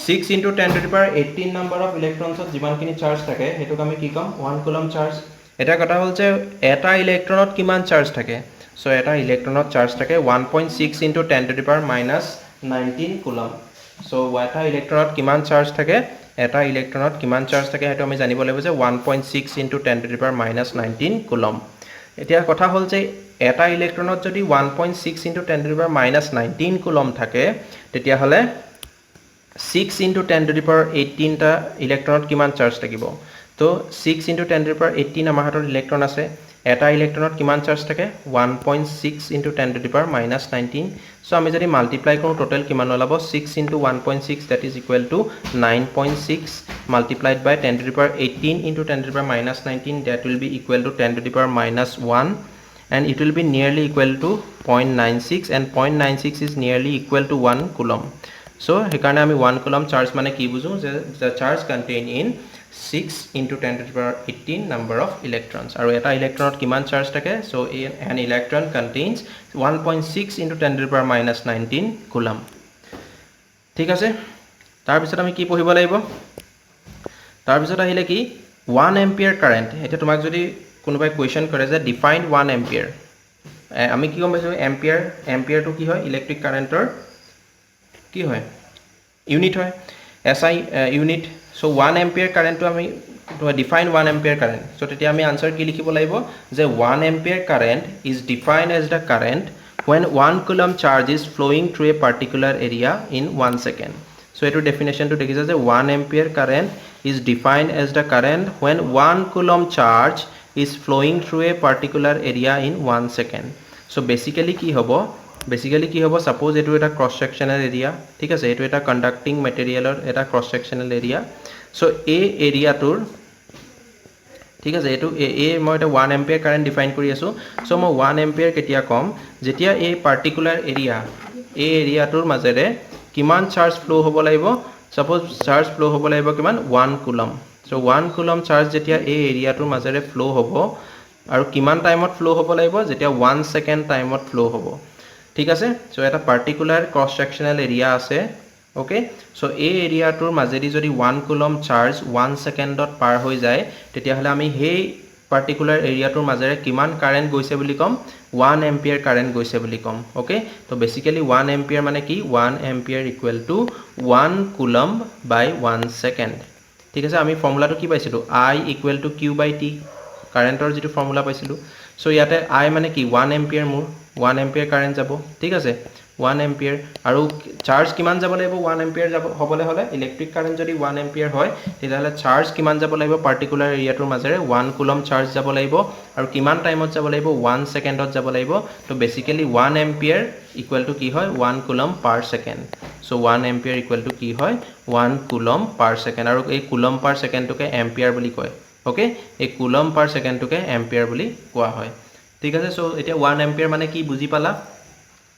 6 into 10 to the power 18 number of electrons যিমানখিনি চাৰ্জ থাকে হেতুক আমি কি কম 1 coulomb charge এটা কথা হল যে এটা ইলেক্ট্ৰনত কিমান চাৰ্জ থাকে সো এটা ইলেক্ট্ৰনত চাৰ্জ থাকে 1.6 into 10 to the power minus 19 coulomb so এটা ইলেক্ট্ৰনত কিমান চাৰ্জ থাকে এটা ইলেক্ট্ৰনত কিমান চাৰ্জ থাকে হেতু আমি জানিব লাগিব যে 1.6 into 10 to the power minus 19 coulomb এতিয়া কথা হল যে এটা ইলেক্ট্ৰনত যদি 1.6 into 10 to the power minus 19 coulomb থাকে তেতিয়া হলে 6 into 10 to the power 18 টা ইলেক্ট্ৰনত কিমান চাৰ্জ থাকিব তো 6 into 10 to the power 18 আমাৰ হাতত ইলেক্ট্ৰন আছে এটা ইলেক্ট্ৰনত কিমান চাৰ্জ থাকে 1.6 into 10 to the power minus 19 so আমি যদি মাল্টিপ্লাই কৰো টোটাল কিমান ওলাব 6 into 1.6 that is equal to 9.6 multiplied by 10 to the power 18 into 10 to the power minus 19 that will be equal to 10 to the power minus 1 and it will be nearly equal to 0.96 and 0.96 is nearly equal to 1 coulomb so hekarne ami 1 coulomb charge mane ki buju je the charge contained in 6 into 10 to the power 18 number of electrons aru eta electronot kiman charge thake so an electron contains 1.6 into 10 to the power minus 19 coulomb ঠিক আছে তাৰ পিছত আমি কি পঢ়িব লাগিব তাৰ পিছত আহিলে কি 1 ampere current এটা তোমাক যদি কোনোবাই কোৱেশ্চন কৰে যে ডিফাইন 1 ampere আমি কি গম পাইছো ampere to কি হয় ইলেক্ট্ৰিক কাৰেন্টৰ কি হয় ইউনিট হয় SI unit so 1 ampere current to ami define 1 ampere current so tetia ami answer ki likhibo laibo je 1 ampere current is defined as the current when 1 coulomb charge is flowing through a particular area in 1 second so eto definition to dekhisa je 1 ampere current is defined as the current when 1 coulomb charge is flowing through a particular area in 1 second so basically ki hobo suppose etu eta cross sectional area thik ase etu eta conducting material or eta cross sectional area so a area tour ঠিক আছে এটো এ মই এটা 1 ampere current define কৰি আছো so মই 1 ampere কেতিয়া কম যেতিয়া এই পাৰ্টিকুলাৰ এৰিয়া তোৰ মাজেৰে কিমান চাৰ্জ ফ্লো হ'ব লাগিব suppose চাৰ্জ ফ্লো হ'ব লাগিব কিমান 1 coulomb so 1 coulomb চাৰ্জ যেতিয়া এই এৰিয়া তোৰ মাজেৰে ফ্লো হ'ব আৰু কিমান টাইমত ফ্লো হ'ব লাগিব যেতিয়া 1 সেকেন্ড টাইমত ফ্লো হ'ব ঠিক আছে so এটা পার্টিকুলার ক্রস সেকশনাল এরিয়া আছে ওকে সো এই এৰিয়াটোৰ মাজেদি যদি 1 coulomb চাৰ্জ 1 সেকেন্ডত পাৰ হৈ যায় তেতিয়া হলে আমি সেই পাৰ্টিকুলাৰ এৰিয়াটোৰ মাজেৰে কিমান কারেন্ট গৈছে বুলি কম 1 ampere কারেন্ট গৈছে বুলি কম ওকে তো বেসিক্যালি 1 ampere মানে কি 1 ampere equal to 1 coulomb by 1 second ঠিক আছে আমি ফর্মুলাটো কি পাইছিলো I equal to q by t কাৰেন্টৰ যেটো ফৰ্মুলা পাইছিলো সো ইয়াতে I মানে কি 1 ampere মোৰ 1 ampere কাৰেন্ট যাব ঠিক আছে 1 ampere আৰু চাৰ্জ কিমান যাব লাগিব 1 ampere যাব হবলে হলে ইলেক্ট্ৰিক কাৰেন্ট যদি 1 ampere হয় তেতিয়াহলে চাৰ্জ কিমান যাব লাগিব পাৰ্টিকুলাৰ এৰিয়াটোৰ মাজেৰে 1 coulomb চাৰ্জ যাব লাগিব আৰু কিমান টাইমত যাব লাগিব 1 সেকেন্ডত যাব লাগিব তো বেসিক্যালি 1 ampere equal to কি হয় 1 coulomb per second so 1 ampere equal to কি হয় 1 coulomb per second আৰু এই coulomb per second টোকে ampere বুলি কয় ওকে এই coulomb per second টোকে ampere বুলি কোৱা হয় ঠিক আছে সো এতিয়া 1 ampere মানে কি বুজি পালা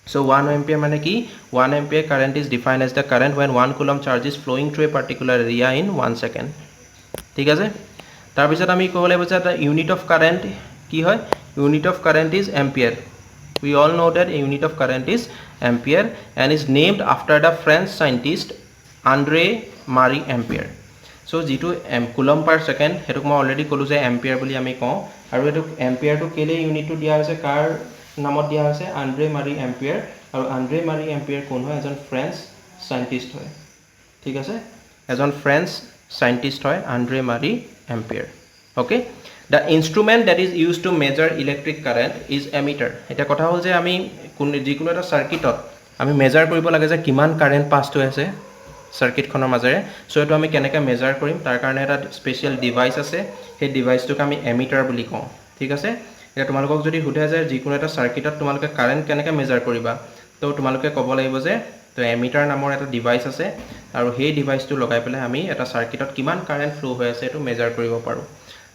so 1 ampere mane ki 1 ampere current is defined as the current when 1 coulomb charge is flowing through a particular area in 1 second ঠিক আছে তাৰ পিছত আমি কবলে বছা the unit of current কি হয় unit of current is ampere we all know that a unit of current is ampere and is named after the French scientist André Marie Ampere so jitu coulomb per second hetuk মই already কলো যে ampere বুলি আমি কওঁ আৰু এটো ampere to কেলে unit to দিয়া আছে কাৰ নামত দিয়া আছে আন্দ্ৰে মাৰি এম্পিয়াৰ আৰু আন্দ্ৰে মাৰি এম্পিয়াৰ কোন হয় এজন ফ্ৰেঞ্চ সায়েন্টিস্ট হয় ঠিক আছে এজন ফ্ৰেঞ্চ সায়েন্টিস্ট হয় আন্দ্ৰে মাৰি ampere okay the instrument that is used to measure electric current is ammeter এটা কথা হল যে আমি যিকোনো এটা সার্কিটত আমি মেজার কৰিব লাগে যে কিমান কাৰেন্ট পাস হৈ আছে সাৰ্কিট খনৰ মাজেৰে সো এটো আমি কেনেকৈ মেজাৰ কৰিম তাৰ কাৰণে এটা স্পেশাল ডিভাইস আছে সেই ডিভাইসটোক আমি এমিটাৰ বুলি কওঁ ঠিক আছে এটা তোমালোকক যদি হুধে যায় যিকোনো এটা সার্কিটত তোমালোকে কারেন্ট কেনেকৈ মেজার কৰিবা তো তোমালোকে ক'ব লাগিব যে তো এমিটাৰ নামৰ এটা ডিভাইস আছে আৰু সেই ডিভাইসটো লগাই পেলাই আমি এটা সাৰ্কিটত কিমান কাৰেন্ট ফ্লো হৈ আছে এটো মেজাৰ কৰিব পাৰো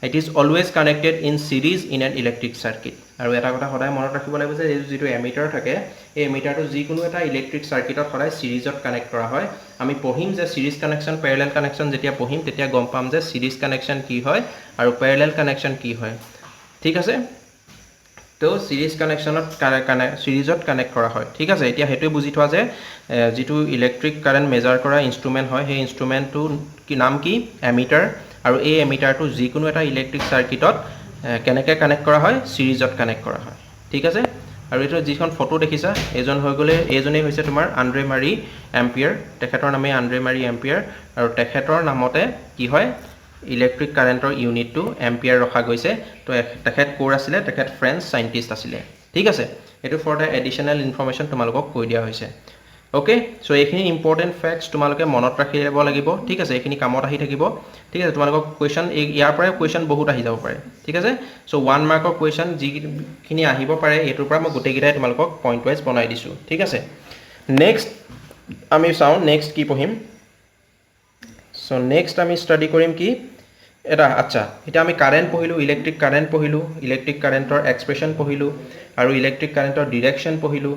It is always connected in series in an electric circuit. আৰু এটা কথা সদায় মনত ৰাখিব লাগিব যে এই যেটো এমিটাৰ থাকে এই এমিটাৰটো যিকোনো এটা ইলেক্ট্ৰিক সাৰ্কিটত সদায় সিৰিজত কানেক্ট কৰা হয় আমি পঢ়িম যে সিৰিজ কানেকশন প্যাৰালেল কানেকশন যেতিয়া পঢ়িম তেতিয়া গম পাম যে সিৰিজ কানেকশন কি হয় আৰু প্যাৰালেল কানেকশন কি হয় ঠিক আছে তো সিৰিজ কানেকশনত সিৰিজত কানেক্ট কৰা হয় ঠিক আছে এতিয়া হেতু বুজি থোৱা যে যেটো ইলেক্ট্ৰিক কাৰেন্ট মেজাৰ কৰা ইনস্ট্ৰুমেন্ট হয় সেই ইনস্ট্ৰুমেন্টটো কি নাম কি এমিটাৰ আৰু এই এমিটাৰটো যিকোনো এটা ইলেক্ট্ৰিক সাৰ্কিটত কেনেকৈ কানেক্ট কৰা হয় সিৰিজত কানেক্ট কৰা হয় ঠিক আছে আৰু এটো যিখন ফটো দেখিছা এজন হৈ গলে এজনেই হৈছে তোমাৰ আন্দ্ৰে মাৰি এম্পিয়াৰ তেখেতৰ নামে আন্দ্ৰে মাৰি এম্পিয়াৰ আৰু তেখেতৰ নামতে কি হয় ইলেক্ট্ৰিক কাৰেন্টৰ ইউনিটটো এম্পিয়াৰ ৰখা গৈছে তো তেখেত কোৰ আছিলে তেখেত ফ্ৰেঞ্চ সাইন্টিস্ট আছিলে ঠিক আছে এটো ফৰ দা এডিশনাল ইনফৰমেশন তোমালোকক কৈ দিয়া হৈছে ওকে সো এইখিনি ইম্পৰ্টেন্ট ফ্যাক্টস তোমালোকে মনত ৰাখিব লাগিব ঠিক আছে এইখিনি কামত আহি থাকিব ঠিক আছে তোমালোকক কোৱেশ্চন ইয়াৰ পৰা কোৱেশ্চন বহুত আহি যাব পাৰে ঠিক আছে সো 1 মাৰ্কৰ কোৱেশ্চন যিখিনি আহিব পাৰে এটোৰ পৰা মই গোটেই গিটাই তোমালোকক পইণ্ট ওয়াইজ বনাই দিছো ঠিক আছে নেক্সট আমি চাও নেক্সট কি পঢ়িম সো নেক্সট আমি স্টাডি কৰিম কি এটা আচ্ছা এটা আমি কাৰেন্ট পঢ়িলো ইলেক্ট্ৰিক কাৰেন্টৰ এক্সপ্ৰেশন পঢ়িলো আৰু ইলেক্ট্ৰিক কাৰেন্টৰ ডাইৰেকশন পঢ়িলো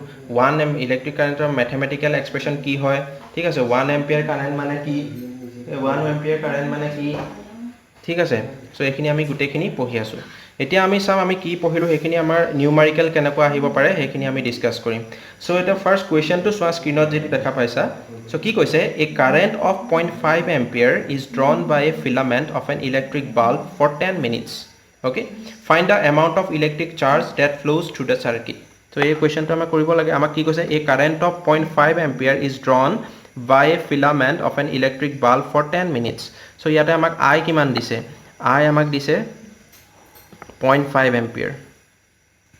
1 এম ইলেক্ট্ৰিক কাৰেন্টৰ ম্যাথমেটিক্যাল এক্সপ্ৰেশন কি হয় ঠিক আছে 1 এম্পিয়াৰ কাৰেন্ট মানে কি 1 এম্পিয়াৰ কারেন্ট মানে কি ঠিক আছে সো এইখিনি আমি গুটেখিনি পঢ়ি আছো এতিয়া আমি চাম আমি কি পঢ়িলো এইখিনি আমাৰ নিউমাৰিক্যাল কেনেকৈ আহিব পাৰে সেইখিনি আমি ডিসকাস কৰিম সো এটা ফাৰ্স্ট কোৱেশ্চনটো সোৱা স্ক্ৰিনত যেটো দেখা পাইছা সো কি কৈছে এ current of 0.5 ampere is drawn by a filament of an electric bulb for 10 minutes okay find the amount of electric charge that flows through the circuit so এই কোৱেশ্চনটো আমাৰ কৰিব লাগে আমাক কি কৈছে a current of 0.5 ampere is drawn by a filament of an electric bulb for 10 minutes so ইয়াতে আমাক I কিমান দিছে I আমাক দিছে 0.5 ampere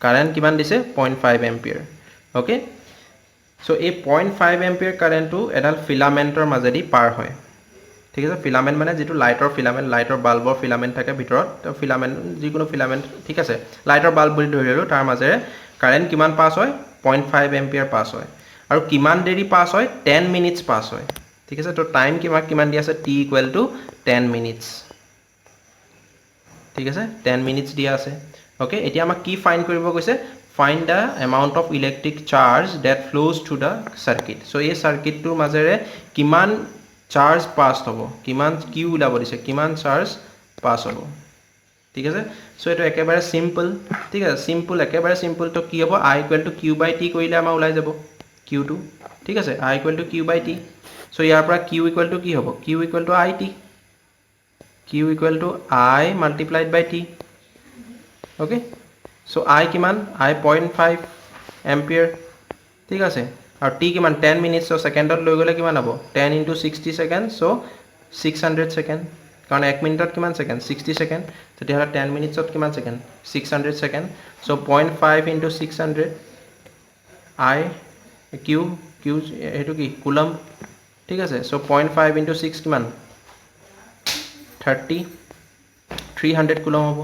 current কিমান দিছে 0.5 ampere okay so a 0.5 ampere current to এডাল ফিলামেন্টৰ মাজেদি পাৰ হয় ঠিক আছে ফিলামেন্ট মানে যেটো লাইটৰ ফিলামেন্ট লাইটৰ বাল্বৰ ফিলামেন্ট থাকে ভিতৰত তো ফিলামেন্ট যিকোনো ফিলামেন্ট ঠিক আছে লাইটৰ বাল্ব বুলি ধৰিলো তাৰ মাজেৰে কাৰেন্ট কিমান পাস হয় 0.5 ampere পাস হয় আৰু কিমান দেৰি পাস হয় 10 মিনিটস পাস হয় ঠিক আছে তো টাইম কিমান দিয়া আছে t = 10 মিনিটস ঠিক আছে 10 মিনিটস দিয়া আছে ওকে এতিয়া আমাক কি ফাইন্ড কৰিব কৈছে find the amount of electric charge that flows through the circuit so এই সাৰ্কিটটোৰ মাজেৰে কিমান চাৰ্জ পাস হ'ব কিমান কিউ উলাব দিছে কিমান চাৰ্জ পাস হ'ব ঠিক আছে সো এটো একেবাৰে সিম্পল ঠিক আছে সিম্পল একেবাৰে সিম্পল তো কি হ'ব I = q/t কৰিলে আমাৰ উলাই যাব q2 ঠিক আছে I = q/t সো ইয়াৰ পৰা q = কি হ'ব q = it q = I multiplied by t okay so I কিমান I 0.5 ampere ঠিক আছে আৰু t কিমান 10 মিনিটস so সেকেন্ডত লৈ গলে কিমান হ'ব 10 * 60 সেকেন্ড so 600 সেকেন্ড কাৰণ 1 মিনিটত কিমান সেকেন্ড 60 সেকেন্ড তেতিয়া হলে 10 মিনিটছত কিমান second 600 second so 0.5 * 600 I q এটো কি কুলম ঠিক আছে so 0.5 * 6 কিমান 300 কুলম হ'ব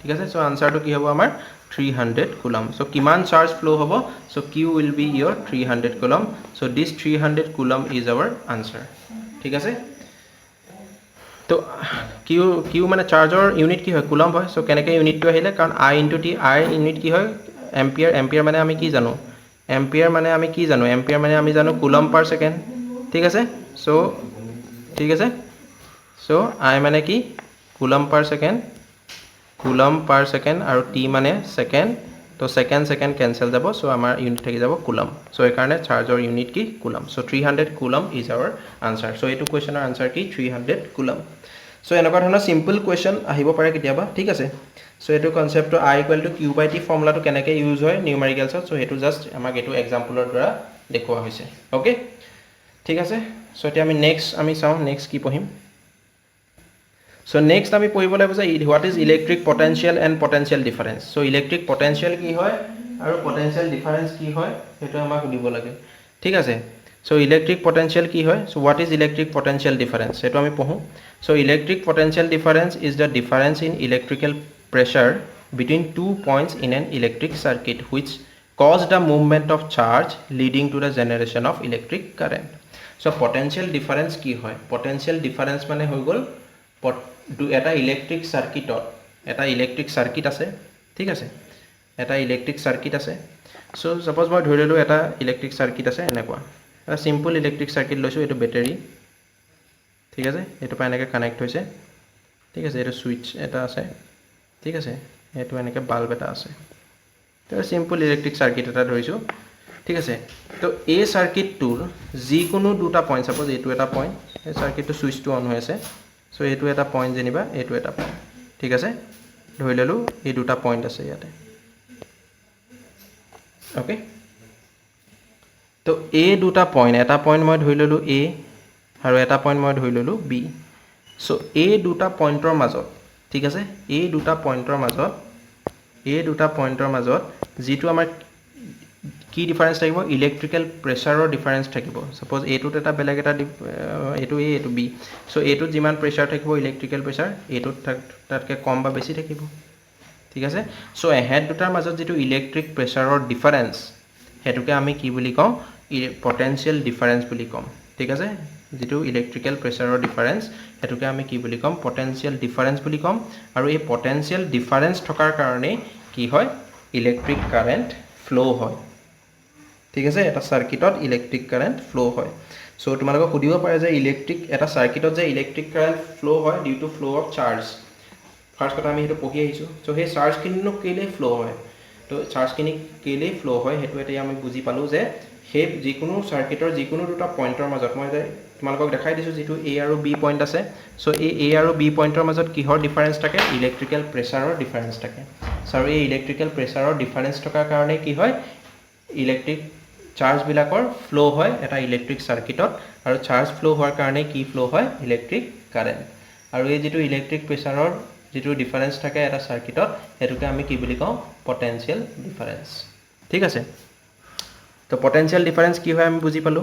ঠিক আছে সো আনসারটো কি হ'ব আমাৰ 300 কুলম সো কিমান চাৰ্জ ফ্লো হ'ব so q will be your 300 coulomb so this 300 coulomb is our answer ঠিক আছে তো q মানে চাৰ্জৰ ইউনিট কি হয় কুলম হয় সো কেনেকৈ ইউনিটটো আহিলে কাৰণ I * t I ইউনিট কি হয় এম্পিয়াৰ মানে আমি কি জানো এম্পিয়াৰ মানে আমি জানো কুলম পাৰ সেকেন্ড ঠিক আছে সো I মানে কি কুলম পাৰ সেকেন্ড আৰু t মানে সেকেন্ড তো সেকেন্ড ক্যান্সেল যাব সো আমাৰ ইউনিট থাকি যাব কুলম সো এই কাৰণে চাৰ্জৰ ইউনিট কি coulomb so 300 coulomb is our answer so এটো কোৱেশ্চনৰ আনসাৰ কি 300 কুলম সো এনেকুৱা ধৰণৰ সিম্পল কোৱেশ্চন আহিব পাৰে কেতিয়াবা ঠিক আছে সো এটো কনসেপ্টটো I = q/t ফৰ্মুলাটো কেনেকৈ ইউজ হয় নিউমেৰিকেলছত সো হেতু জাস্ট আমাক এটো এক্সাম্পলৰ দ্বাৰা দেখুৱা হৈছে ওকে ঠিক আছে সো এতিয়া আমি নেক্সট চাও নেক্সট কি পঢ়িম So next আমি পঢ়িব লাগিব যে what is electric potential and potential difference so electric potential কি হয় আৰু potential difference কি হয় হেতু আমাক দিব লাগে ঠিক আছে so electric potential কি হয় so what is electric potential difference হেতু আমি পঢ়ো so electric potential difference is the difference in electrical pressure between two points in an electric circuit which cause the movement of charge leading to the generation of electric current so potential difference কি হয় potential difference মানে হৈ গল এটা electric সাৰ্কিটত এটা electric circuit আছে ঠিক আছে এটা ইলেক্ট্ৰিক সাৰ্কিট আছে সো সাপোজ মই ধৰি ললো এটা ইলেক্ট্ৰিক সাৰ্কিট আছে এনেকুৱা এটা সিম্পল ইলেক্ট্ৰিক সাৰ্কিট লৈছো এটো ব্যাটাৰী ঠিক আছে এটো পা এনেকৈ কানেক্ট হৈছে ঠিক আছে এটো সুইচ এটা আছে ঠিক আছে এটো এনেকৈ বাল্ব এটা আছে তো সিম্পল ইলেক্ট্ৰিক সাৰ্কিট এটা ধৰিছো ঠিক আছে তো এই সাৰ্কিটটোৰ যিকোনো দুটা পইণ্ট সাপোজ এটো এটা পইণ্ট এই সার্কিটটো সুইচটো অন হৈ আছে সো এটো এটা পইণ্ট জেনিবা এটো এটা পইণ্ট ঠিক আছে ধৰি ললো এই দুটা পইণ্ট আছে ইয়াতে ওকে তো এই দুটা পইণ্ট এটা পইণ্ট মই ধৰি ললো এ আৰু এটা পইণ্ট মই ধৰি ললো বি সো এই দুটা পইণ্টৰ মাজত ঠিক আছে এই দুটা পইণ্টৰ মাজত যেটো আমাৰ কি ডিফাৰেন্স থাকিব ইলেক্ট্ৰিক্যাল প্ৰেসাৰৰ ডিফাৰেন্স থাকিব সাপোজ এটোত এটা বেলেগ এটা এটো এ এটো বি সো এটোত যিমান প্ৰেসাৰ থাকিব ইলেক্ট্ৰিক্যাল প্ৰেসাৰ এটোত তাতকে কম বা বেছি থাকিব ঠিক আছে সো এহেড দুটাৰ মাজত যেটো ইলেক্ট্ৰিক প্ৰেসাৰৰ ডিফাৰেন্স হেতুকে আমি কি বুলি কম পটেনশিয়াল ডিফাৰেন্স বুলি কম ঠিক আছে যেটো ইলেক্ট্ৰিক্যাল প্ৰেসাৰৰ ডিফাৰেন্স হেতুকে আমি কি বুলি কম পটেনশিয়াল ডিফাৰেন্স বুলি কম আৰু এই পটেনশিয়াল ডিফাৰেন্স থকাৰ কাৰণে কি হয় ইলেক্ট্ৰিক কাৰেন্ট ফ্লো হয় ঠিক আছে এটা সাৰ্কিটত ইলেক্ট্ৰিক কাৰেন্ট ফ্লো হয় সো তোমালোকক সুধিব পাৰে যে ইলেক্ট্রিক এটা সার্কিটত যে ইলেক্ট্রিক কারেন্ট ফ্লো হয় due to flow of charge first কথা আমি হেতু পঢ়ি আহিছো সো সেই চার্জ কিনো কেলে ফ্লো হয় তো চার্জ কিনি কেলে ফ্লো হয় হেতু এটা আমি বুজি পালো যে সেই যিকোনো সাৰ্কিটৰ যিকোনো দুটা পইণ্টৰ মাজত মই যে তোমালোকক দেখাই দিছো যেটো এ আৰু বি পইণ্ট আছে সো এই এ আৰু বি পইণ্টৰ মাজত কিহৰ ডিফাৰেন্স থাকে ইলেক্ট্ৰিক্যাল প্ৰেসাৰৰ ডিফাৰেন্স থাকে সো এই ইলেক্ট্ৰিক্যাল প্ৰেসাৰৰ ডিফাৰেন্স থকাৰ কাৰণে কি হয় ইলেক্ট্ৰিক চাৰ্জ বিলাকৰ ফ্লো হয় এটা ইলেক্ট্ৰিক সাৰ্কিটত আৰু চাৰ্জ ফ্লো হোৱাৰ কাৰণে কি ফ্লো হয় ইলেক্ট্ৰিক কাৰেন্ট আৰু এই যেটো ইলেক্ট্ৰিক প্ৰেসাৰৰ যেটো ডিফাৰেন্স থাকে এটা সাৰ্কিটত হেতুকে আমি কি বুলি কওঁ পটেনশিয়াল ডিফাৰেন্স ঠিক আছে তো পটেনশিয়াল ডিফাৰেন্স কি হয় আমি বুজি পালো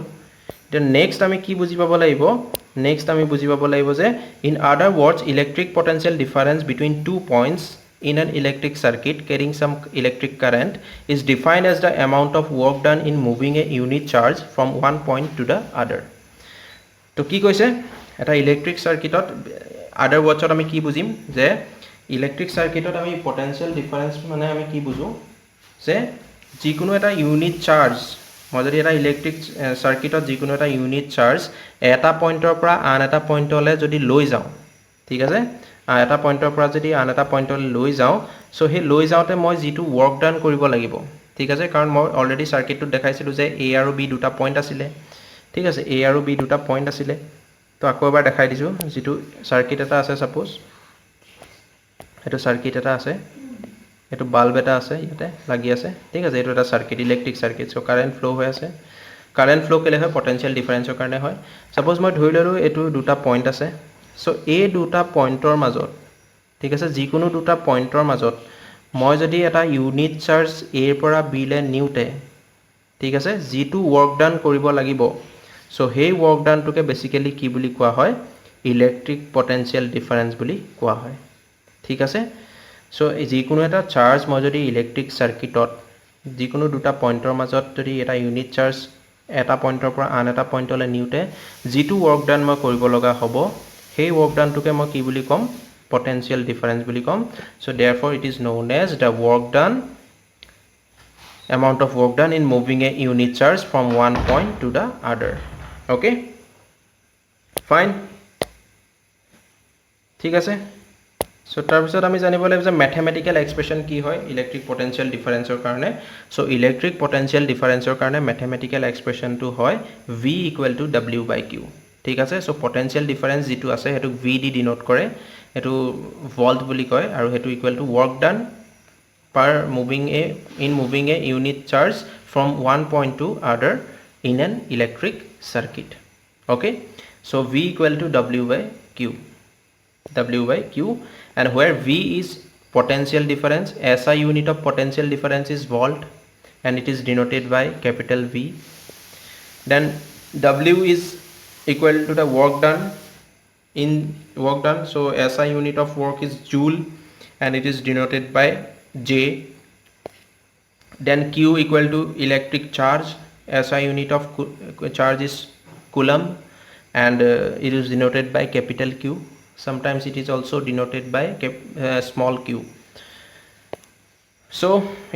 তে নেক্সট আমি কি বুজি পাব লাগিব যে in other words electric potential difference between two points in an electric circuit carrying some electric current is defined as the amount of work done in moving a unit charge from one point to the other to ki koise eta electric circuit other words ami ki bujim je electric circuit ami potential difference mane ami ki buju je jikono eta unit charge মই যদি এটা electric সাৰ্কিটত যিকোনো এটা unit charge এটা পইণ্টৰ পৰা আন এটা পইণ্টলৈ যদি লৈ যাওঁ ঠিক আছে এটা পইণ্টৰ পৰা যদি আন এটা পইণ্টলৈ লৈ যাওঁ সো হে লৈ যাওঁতে মই যেটো ওয়ার্ক ডান কৰিব লাগিব ঠিক আছে কাৰণ মই অলৰেডি সাৰ্কিটটো দেখাইছিলো যে এ আৰু বি দুটা পইণ্ট আছিল ঠিক আছে এ আৰু বি দুটা পইণ্ট আছিল তো আকৌ এবাৰ দেখাই দিছো যেটো সার্কিট এটা আছে সাপোজ এটো সার্কিট এটা আছে এটো বাল্ব এটা আছে ইয়াতে লাগি আছে ঠিক আছে এটো এটা circuit electric circuit so current flow হৈ আছে কাৰেন্ট ফ্লো কেলে হয় পটেনশিয়াল ডিফাৰেন্সৰ কাৰণে হয় সাপোজ মই ধৰি ললো এটো দুটা পইণ্ট আছে সো এই দুটা পইণ্টৰ মাজত ঠিক আছে যিকোনো দুটা পইণ্টৰ মাজত মই যদি এটা ইউনিট চাৰ্জ এ পৰা বি লে নিউতে ঠিক আছে যেটো ওয়াৰ্ক ডান কৰিব লাগিব সো সেই ওয়াৰ্ক ডানটোকে বেসিক্যালি কি বুলি কোৱা হয় ইলেক্ট্ৰিক পটেনশিয়াল ডিফাৰেন্স বুলি কোৱা হয় ঠিক আছে সো যিকোনো এটা চাৰ্জ মই যদি ইলেক্ট্ৰিক সাৰ্কিটত যিকোনো দুটা পইণ্টৰ মাজত যদি এটা ইউনিট চাৰ্জ এটা পইণ্টৰ পৰা আন এটা পইণ্টলৈ নিউতে যেটো ওয়াৰ্ক ডান মই কৰিব লগা হ'ব সেই ওয়ার্ক ডানটোকে মই কি বুলি কম potential difference বুলি কম so therefore it is known as the work done amount of work done in moving a unit charge from one point to the other okay fine ঠিক আছে so তাৰ পিছত আমি জানিব লাগিব যে ম্যাথমেটিক্যাল এক্সপ্ৰেছন কি হয় ইলেক্ট্ৰিক পটেনশিয়াল ডিফাৰেন্সৰ কাৰণে so ইলেক্ট্ৰিক পটেনশিয়াল ডিফাৰেন্সৰ কাৰণে ম্যাথমেটিক্যাল এক্সপ্ৰেছনটো হয় v = w/q ঠিক আছে সো পটেনশিয়াল ডিফাৰেন্স যেটো আছে হেতু v দি ডিনোট কৰে এটো ভোল্ট বুলি কয় আৰু হেতু equal to work done per moving a unit charge from one point to other in an electric circuit okay so v = w/q and where v is potential difference SI unit of potential difference is volt and it is denoted by capital V then w is equal to the work done so SI unit of work is joule and it is denoted by J then Q equal to electric charge SI unit of charge is coulomb and it is denoted by capital Q sometimes it is also denoted by small q. So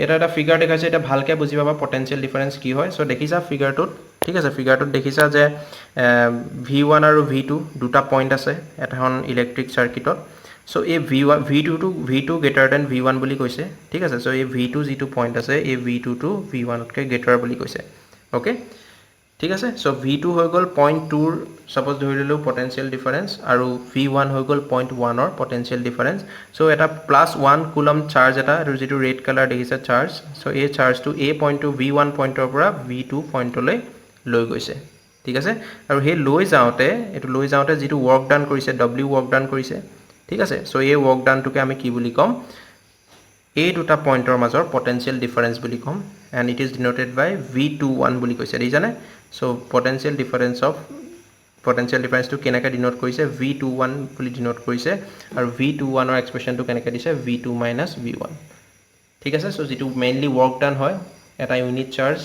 এটা এটা figure দেখাইছে, এটা ভালকে বুজি পাবা potential difference কি হয়। So দেখিছা ফিগাৰটোত, ঠিক আছে, ফিগাৰটোত দেখিছা যে V1 আৰু V2 দুটা পইণ্ট আছে এখন ইলেক্ট্ৰিক চাৰ্কিটত। সো এই V2 গ্ৰেটাৰ দেন V1 বুলি কৈছে, ঠিক আছে। সো এই V2 যিটো পইণ্ট আছে এই V2 টো V1তকৈ গ্ৰেটাৰ বুলি কৈছে, অ'কে, ঠিক আছে। সো V2 হৈ গ'ল 0.2ৰ সাপোজ ধৰি ললো পটেনশিয়াল ডিফাৰেন্স, আৰু V1 হৈ গ'ল 0.1ৰ পটেনশিয়াল ডিফাৰেন্স। সো এটা +1 কুলম চাৰ্জ, এটা যিটো ৰেড কালাৰ দেখিছে চাৰ্জ, সো এই চাৰ্জটো A পইণ্টটো V1 পইণ্টৰ পৰা V2 পইণ্টলৈ লৈ গৈছে, ঠিক আছে। আৰু সেই লৈ যাওঁতে যিটো ৱৰ্ক ডান কৰিছে, W ৱৰ্ক ডান কৰিছে, ঠিক আছে। সো এই ৱৰ্ক ডানটোকে আমি কি বুলি ক'ম, এই দুটা পইণ্টৰ মাজৰ পটেনশিয়াল ডিফাৰেন্স বুলি ক'ম, and it is denoted by V21 বুলি কৈছে, দেখিছানে। সো পটেনশিয়াল ডিফাৰেন্সটো কেনেকৈ ডিনোট কৰিছে, V21 বুলি ডিনোট কৰিছে, আৰু V21ৰ এক্সপ্ৰেশ্যনটো কেনেকৈ দিছে, V2 - V1, ঠিক আছে। সো যিটো মেইনলি ৱৰ্ক ডান হয়, এটা ইউনিট চাৰ্জ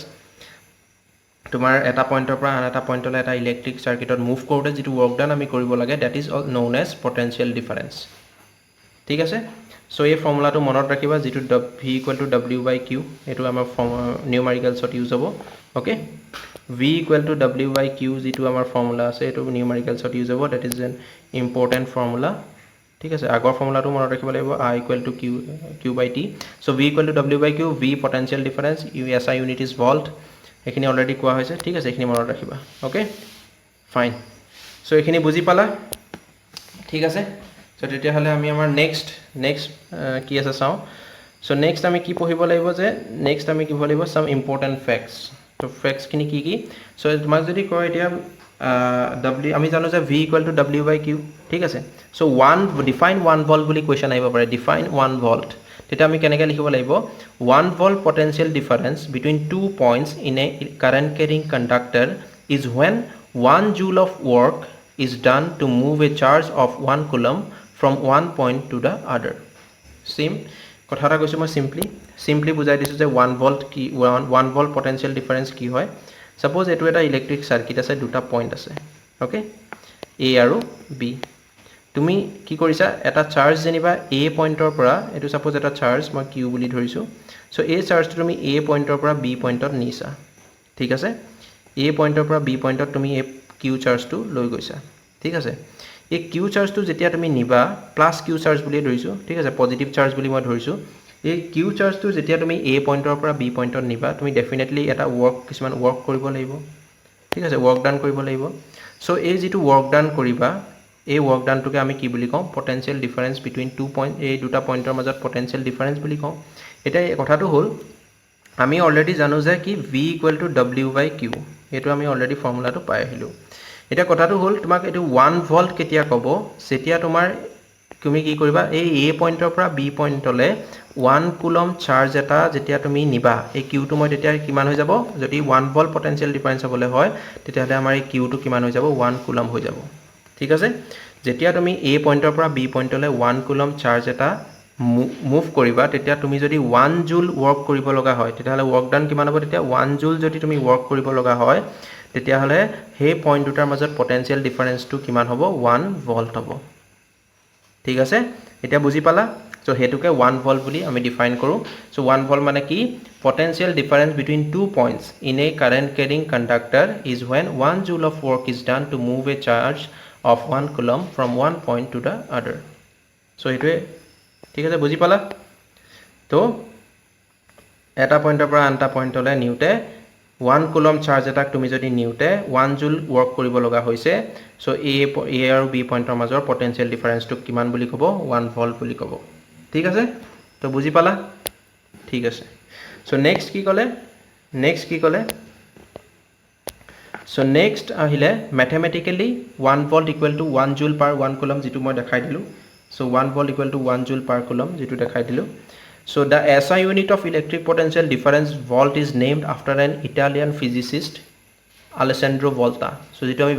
তোমাৰ এটা পইণ্টৰ পৰা আন এটা পইণ্টলৈ এটা ইলেক্ট্ৰিক চাৰ্কিটত মুভ কৰোঁতে যিটো ৱৰ্ক ডান আমি কৰিব লাগে, that is known as potential difference, ঠিক আছে। সো এই ফৰ্মুলাটো মনত ৰাখিবা, যিটো V = W/Q, এইটো আমাৰ নিউমাৰিকেলছত ইউজ হ'ব, অ'কে। V = W/Q যিটো আমাৰ ফৰ্মুলা আছে, এইটো নিউমাৰিকেলছত ইউজ হ'ব, that is an important formula, ঠিক আছে। আগৰ ফৰ্মুলাটো মনত ৰাখিব লাগিব, I = Q/T। So V = W/Q, V potential difference, SI unit is volt, এইখিনি অলৰেডি কোৱা হৈছে, ঠিক আছে। এইখিনি মনত ৰাখিবা, অ'কে, ফাইন। সো এইখিনি বুজি পালা, ঠিক আছে। সো তেতিয়াহ'লে আমি আমাৰ নেক্সট কি আছে চাওঁ। সো নেক্সট আমি কি পঢ়িব লাগিব, যে নেক্সট আমি কি পঢ়িব লাগিব, সাম ইম্পৰ্টেণ্ট ফেক্টছ। তো ফেক্টছখিনি কি। সো তোমাক যদি কয় এতিয়া আমি জানো যে V = W/Q, ঠিক আছে। সো ডিফাইন 1 ভল্ট বুলি কুৱেশ্যন আহিব পাৰে, ডিফাইন 1 ভল্ট। তেতিয়া আমি কেনেকৈ লিখিব লাগিব, 1 volt potential difference between 2 points in a current carrying conductor is when 1 joule of work is done to move a charge of 1 coulomb from one point to the other. কথা এটা কৈছোঁ মই simply বুজাই দিছোঁ যে 1 ভল্ট কি, 1 volt potential difference কি হয়। সাপোজ এইটো এটা ইলেক্ট্ৰিক চাৰ্কিট আছে, দুটা পইণ্ট আছে, অ'কে, A আৰু B। তুমি কি কৰিছা, এটা চাৰ্জ যেনিবা A পইণ্টৰ পৰা, এইটো সাপোজ এটা চাৰ্জ মই Q বুলি ধৰিছোঁ। সো এই চাৰ্জটো তুমি A পইণ্টৰ পৰা B পইণ্টত নিছা, ঠিক আছে। A পইণ্টৰ পৰা B পইণ্টত তুমি এই Q চাৰ্জটো লৈ গৈছা, ঠিক আছে। এই Q চাৰ্জটো যেতিয়া তুমি নিবা, প্লাছ Q চাৰ্জ বুলি ধৰিছোঁ, ঠিক আছে, পজিটিভ চাৰ্জ বুলি মই ধৰিছোঁ। এই Q চাৰ্জটো যেতিয়া তুমি A পইণ্টৰ পৰা B পইণ্টত নিবা, তুমি ডেফিনেটলি এটা কিছুমান ৱৰ্ক কৰিব লাগিব, ঠিক আছে, ৱৰ্ক ডান কৰিব লাগিব। সো এই যিটো ৱৰ্ক ডান কৰিবা, এই ৱৰ্ক ডানটোকে আমি কি বুলি কওঁ, পটেনশিয়াল ডিফাৰেন্স বিটুইন 2 পইণ্ট, এই দুটা পইণ্টৰ মাজত পটেনশিয়াল ডিফাৰেন্স বুলি কওঁ। এতিয়া কথাটো হ'ল, আমি অলৰেডি জানো যে কি V = W/Q, এইটো আমি অলৰেডি ফৰ্মুলাটো পাই আহিলোঁ। এতিয়া কথাটো হ'ল, তোমাক এইটো 1 ভল্ট কেতিয়া ক'ব, যেতিয়া তুমি কি কৰিবা, এই A পইণ্টৰ পৰা B পইণ্টলৈ 1 কুলম চাৰ্জ এটা যেতিয়া তুমি নিবা, এই Qটো মই তেতিয়া কিমান হৈ যাব, যদি 1 ভল্ট পটেনশিয়াল ডিফাৰেন্স হ'বলৈ হয়, তেতিয়াহ'লে আমাৰ এই Qটো কিমান হৈ যাব, 1 কুলম হৈ যাব, ঠিক আছে। যেতিয়া তুমি A পইণ্টৰ পৰা B পইণ্টলৈ 1 কুলম চাৰ্জ এটা মুভ কৰিবা, তেতিয়া তুমি যদি 1 জুল ৱৰ্ক কৰিব লগা হয়, তেতিয়াহ'লে ৱৰ্ক ডান কিমান হ'ব, তেতিয়া 1 জুল যদি তুমি ৱৰ্ক কৰিব লগা হয়, তেতিয়াহ'লে সেই পইণ্ট দুটাৰ মাজত পটেনশিয়াল ডিফাৰেন্সটো কিমান হ'ব, 1 ভল্ট হ'ব, ঠিক আছে। এতিয়া বুজি পালা। সো সেইটোকে 1 ভল্ট বুলি আমি ডিফাইন কৰোঁ। সো 1 ভল্ট মানে কি, potential difference between 2 points in a current carrying conductor is when 1 joule of work is done to move a charge of 1 coulomb from one point to the other. So সেইটোৱে, ঠিক আছে, বুজি পালা। তো এটা পইণ্টৰ পৰা আন এটা পইণ্টলৈ নিওঁতে 1 কুলম চাৰ্জ এটাক তুমি যদি নিওঁতে 1 জুল ৱৰ্ক কৰিব লগা হৈছে, সো A আৰু B পইণ্টৰ মাজৰ পটেনশিয়াল ডিফাৰেন্সটোক কিমান বুলি ক'ব, 1 ভল্ট বুলি ক'ব, ঠিক আছে। তো বুজি পালা, ঠিক আছে। সো নেক্সট কি ক'লে, সো নেক্সট আহিলে মেথমেটিকেলি 1 ভল্ট = 1 জুল পাৰ 1 কুলম, যিটো মই দেখাই দিলোঁ। সো 1 ভল্ট = 1 জুল পাৰ কুলম, যিটো দেখাই দিলোঁ। So the SI unit of electric potential difference volt is named after an Italian physicist, Alessandro Volta. So যেটো আমি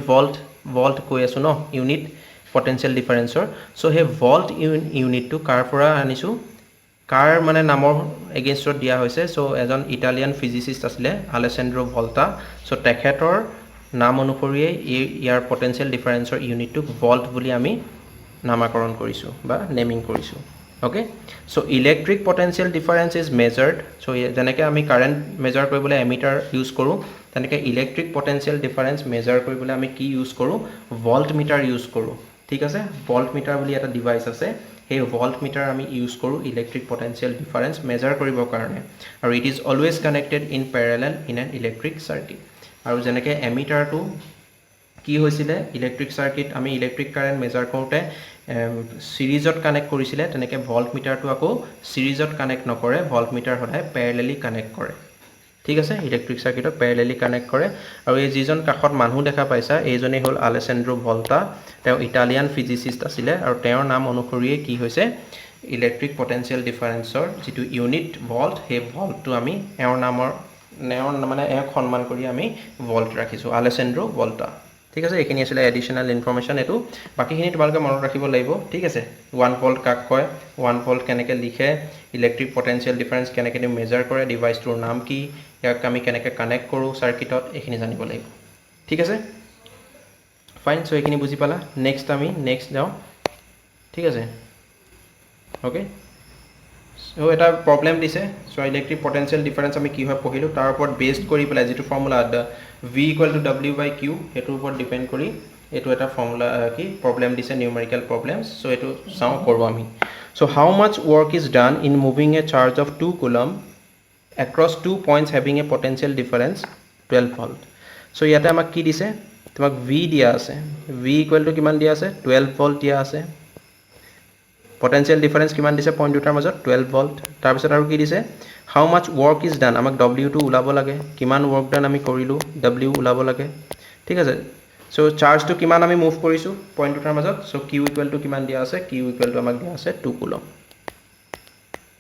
volt কৈ আছো ন, ইউনিট পটেনশিয়াল ডিফাৰেন্সৰ। সো হে ভল্ট ইউনিটটো কাৰ পৰা আনিছো, কাৰ মানে নামৰ এগেইনষ্টত দিয়া হৈছে। সো এজন ইটালিয়ান ফিজিচিষ্ট আছিলে আলেছেন্দ্ৰো ভল্টা। সো তেখেতৰ নাম অনুসৰিয়ে ইয়াৰ পটেনশিয়াল ডিফাৰেন্সৰ ইউনিটটোক ভল্ট বুলি আমি নামাকৰণ কৰিছোঁ বা নেমিং কৰিছোঁ okay so electric potential difference is measured so যেনেকৈ আমি কাৰেণ্ট মেজাৰ কৰিবলৈ এমিটাৰ ইউজ কৰোঁ তেনেকৈ ইলেক্ট্ৰিক পটেনশিয়াল ডিফাৰেন্স মেজাৰ কৰিবলৈ আমি কি ইউজ কৰোঁ ভল্ট মিটাৰ ইউজ কৰোঁ ঠিক আছে ভল্ট মিটাৰ বুলি এটা ডিভাইচ আছে সেই ভল্ট মিটাৰ আমি ইউজ কৰোঁ ইলেক্ট্ৰিক পটেনশিয়াল ডিফাৰেন্স মেজাৰ কৰিবৰ কাৰণে আৰু it is always connected in parallel in an electric circuit আৰু যেনেকৈ এমিটাৰটো কি হৈছিলে ইলেক্ট্ৰিক চাৰ্কিট আমি ইলেক্ট্ৰিক কাৰেণ্ট মেজাৰ কৰোঁতে সিৰিজত কানেক্ট কৰিছিলে তেনেকৈ ভল্ট মিটাৰটো আকৌ সিৰিজত কানেক্ট নকৰে ভল্ট মিটাৰ সদায় পেৰেলেলি কানেক্ট কৰে ঠিক আছে ইলেক্ট্ৰিক চাৰ্কিটত পেৰেলেলি কানেক্ট কৰে আৰু এই যিজন কাষত মানুহ দেখা পাইছা এইজনেই হ'ল আলেছেন্দ্ৰো ভল্টা তেওঁ ইটালিয়ান ফিজিচিষ্ট আছিলে আৰু তেওঁৰ নাম অনুসৰিয়ে কি হৈছে ইলেক্ট্ৰিক পটেনশিয়াল ডিফাৰেন্সৰ যিটো ইউনিট ভল্ট সেই ভল্টটো আমি এওঁৰ নামৰ মানে এওঁক সন্মান কৰি আমি ভল্ট ৰাখিছোঁ আলেছেন্দ্ৰো ভল্টা ঠিক আছে এইখিনি আছিল এডিশনাল ইনফৰমেশন এটো বাকিখিনি তোমালোকে মনত ৰাখিব লাগিব ঠিক আছে 1 ভল্ট কাক কয় 1 ভল্ট কেনেকৈ লিখে ইলেক্ট্ৰিক পটেনশিয়াল ডিফাৰেন্স কেনেকৈ মেজাৰ কৰে ডিভাইচটোৰ নাম কি ইয়াক আমি কেনেকৈ কানেক্ট কৰোঁ চাৰ্কিটত এইখিনি জানিব লাগিব ঠিক আছে ফাইন সো এইখিনি বুজি পালা নেক্সট আমি নেক্সট যাওঁ ঠিক আছে ওকে সো এটা প্ৰবলেম দিছে সো ইলেক্ট্ৰিক পটেনশিয়াল ডিফাৰেন্স আমি কি হয় পঢ়িলোঁ তাৰ ওপৰত বেসড কৰি পেলাই যেটো ফৰ্মুলা v = w/q এটোৰ ওপৰত ডিপেন্ড কৰি এটো এটা ফৰ্মুলা কি প্ৰবলেম দিছে নিউমেৰিকেল প্ৰবলেমছ সো এটো চাও কৰব আমি so how mass work is done in moving A charge of 2 coulomb across 2 points having a potential difference 12 volt so ইয়াতে আমাক কি দিছে তোমাক v দিয়া আছে v = কিমান দিয়া আছে 12 volt দিয়া আছে potential difference কিমান দিছে পইণ্ট দুটাৰ মাজত 12 volt তাৰ পিছত আৰু কি দিছে how much work is done আমাক w টো উলাব লাগে কিমান work done আমি কৰিলো w উলাব লাগে ঠিক আছে সো চাৰ্জটো কিমান আমি মুভ কৰিছো পইণ্ট দুটাৰ মাজত সো q = কিমান দিয়া আছে q = আমাক দিয়া আছে 2 কুলম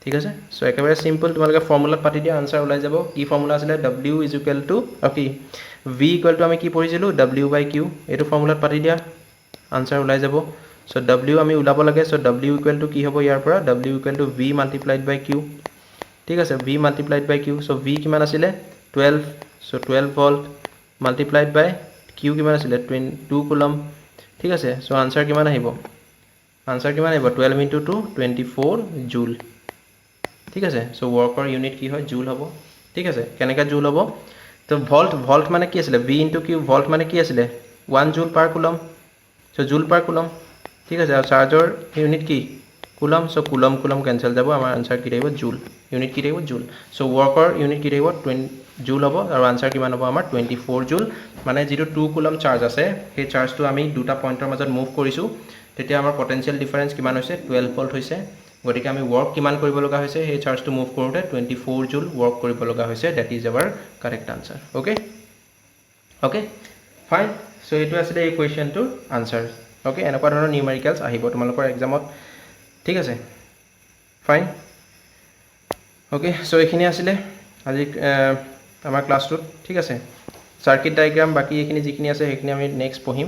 ঠিক আছে সো একেবাৰে সিম্পল তোমালোকে ফৰ্মুলাত পাতি দিয়া আনসাৰ ওলাই যাব কি ফৰ্মুলা আছিল w = কি v = আমি কি পঢ়িছিলো w/q এটো ফৰ্মুলাত পাতি দিয়া আনসাৰ ওলাই যাব সো w আমি উলাব লাগে সো w = কি হ'ব ইয়াৰ পৰা w = v × q ঠিক আছে v × q সো v কিমান আছিল 12 সো 12 ভল্ট মাল্টিপ্লাইড বাই q কিমান আছিল 2 কুলম ঠিক আছে সো আনসাৰ কিমান আহিব 12 * 2 24 জুল ঠিক আছে সো ওয়াৰ্কৰ ইউনিট কি হয় জুল হ'ব ঠিক আছে কেনেকা জুল হ'ব তো ভল্ট মানে কি আছিল v * q ভল্ট মানে কি আছিল 1 joule per coulomb so joule per coulomb ঠিক আছে আর চাৰ্জৰ ইউনিট কি কুলম সো কুলম ক্যান্সেল যাব আমাৰ আনসাৰ কি থাকিব জুল ইউনিট কি থাকিব জুল সো ওয়াৰ্কৰ ইউনিট কি থাকিব 20 জুল হ'ব আৰু আনসাৰ কিমান হ'ব আমাৰ 24 জুল মানে যেটো 2 কুলম চাৰ্জ আছে সেই চাৰ্জটো আমি দুটা পইণ্টৰ মাজত মুভ কৰিছো তেতিয়া আমাৰ পটেনশিয়াল ডিফাৰেন্স কিমান হৈছে 12 ভল্ট হৈছে গতিকে আমি ওয়াৰ্ক কিমান কৰিব লগা হৈছে সেই চাৰ্জটো মুভ কৰোতে 24 জুল ওয়াৰ্ক কৰিব লগা হৈছে that is our correct answer okay fine so এটো আছিল এই কোৱেশ্চনটোৰ আনসাৰ ওকে এনেকুৱা ধৰণৰ নিউমেৰিকেলছ আহিব তোমালোকৰ এক্সামত ঠিক আছে ফাইন ওকে সো এইখিনি আছিল আজি আমাৰ ক্লাছটোত ঠিক আছে সার্কিট ডায়াগ্রাম বাকি এইখিনি যিখিনি আছে সেইখিনি আমি নেক্সট পঢ়িম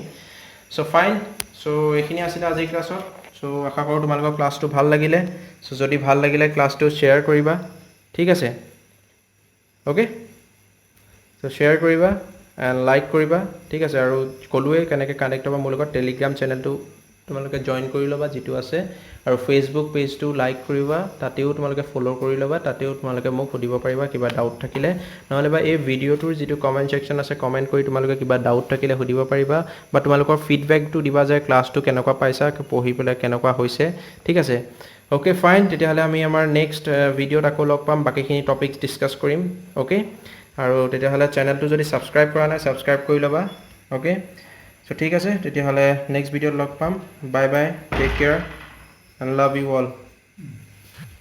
সো ফাইন সো এইখিনি আছিল আজি ক্লাছত সো আশা কৰোঁ তোমালোকৰ ক্লাছটো ভাল লাগিলে সো যদি ভাল লাগিলে ক্লাছটো শেয়াৰ কৰিবা ঠিক আছে ওকে সো শেয়াৰ কৰিবা এন্ড লাইক কৰিবা ঠিক আছে আৰু কলুৱে কেনেকৈ কানেক্ট হ'ব মোৰ লগত টেলিগ্ৰাম চেনেলটো তোমালোকে জয়েন কৰি লবা যেটো আছে আৰু ফেসবুক পেজটো লাইক কৰিবা তাতেও তোমালোকে ফলো কৰি লবা তাতেও তোমালোকে মোক সুধিব পাৰিবা কিবা ডাউট থাকিলে নহলে বা এই ভিডিওটোৰ যেটো কমেন্ট সেকশন আছে কমেন্ট কৰি তোমালোকে কিবা ডাউট থাকিলে সুধিব পাৰিবা বা তোমালোকৰ ফিডব্যাকটো দিবা যে ক্লাছটো কেনেকুৱা পাইছা পঢ়ি পেলাই কেনেকুৱা হৈছে ঠিক আছে ওকে ফাইন তেতিয়াহলে আমি আমাৰ নেক্সট ভিডিওত আকৌ লগ পাম বাকিখিনি টপিকস ডিসকাস কৰিম ওকে আৰু তেতিয়াহলে চেনেলটো যদি সাবস্ক্ৰাইব কৰা নাই সাবস্ক্ৰাইব কৰি লবা ওকে সো ঠিক আছে তেতিয়াহলে নেক্সট ভিডিওত লগ পাম bye bye take care and love you all.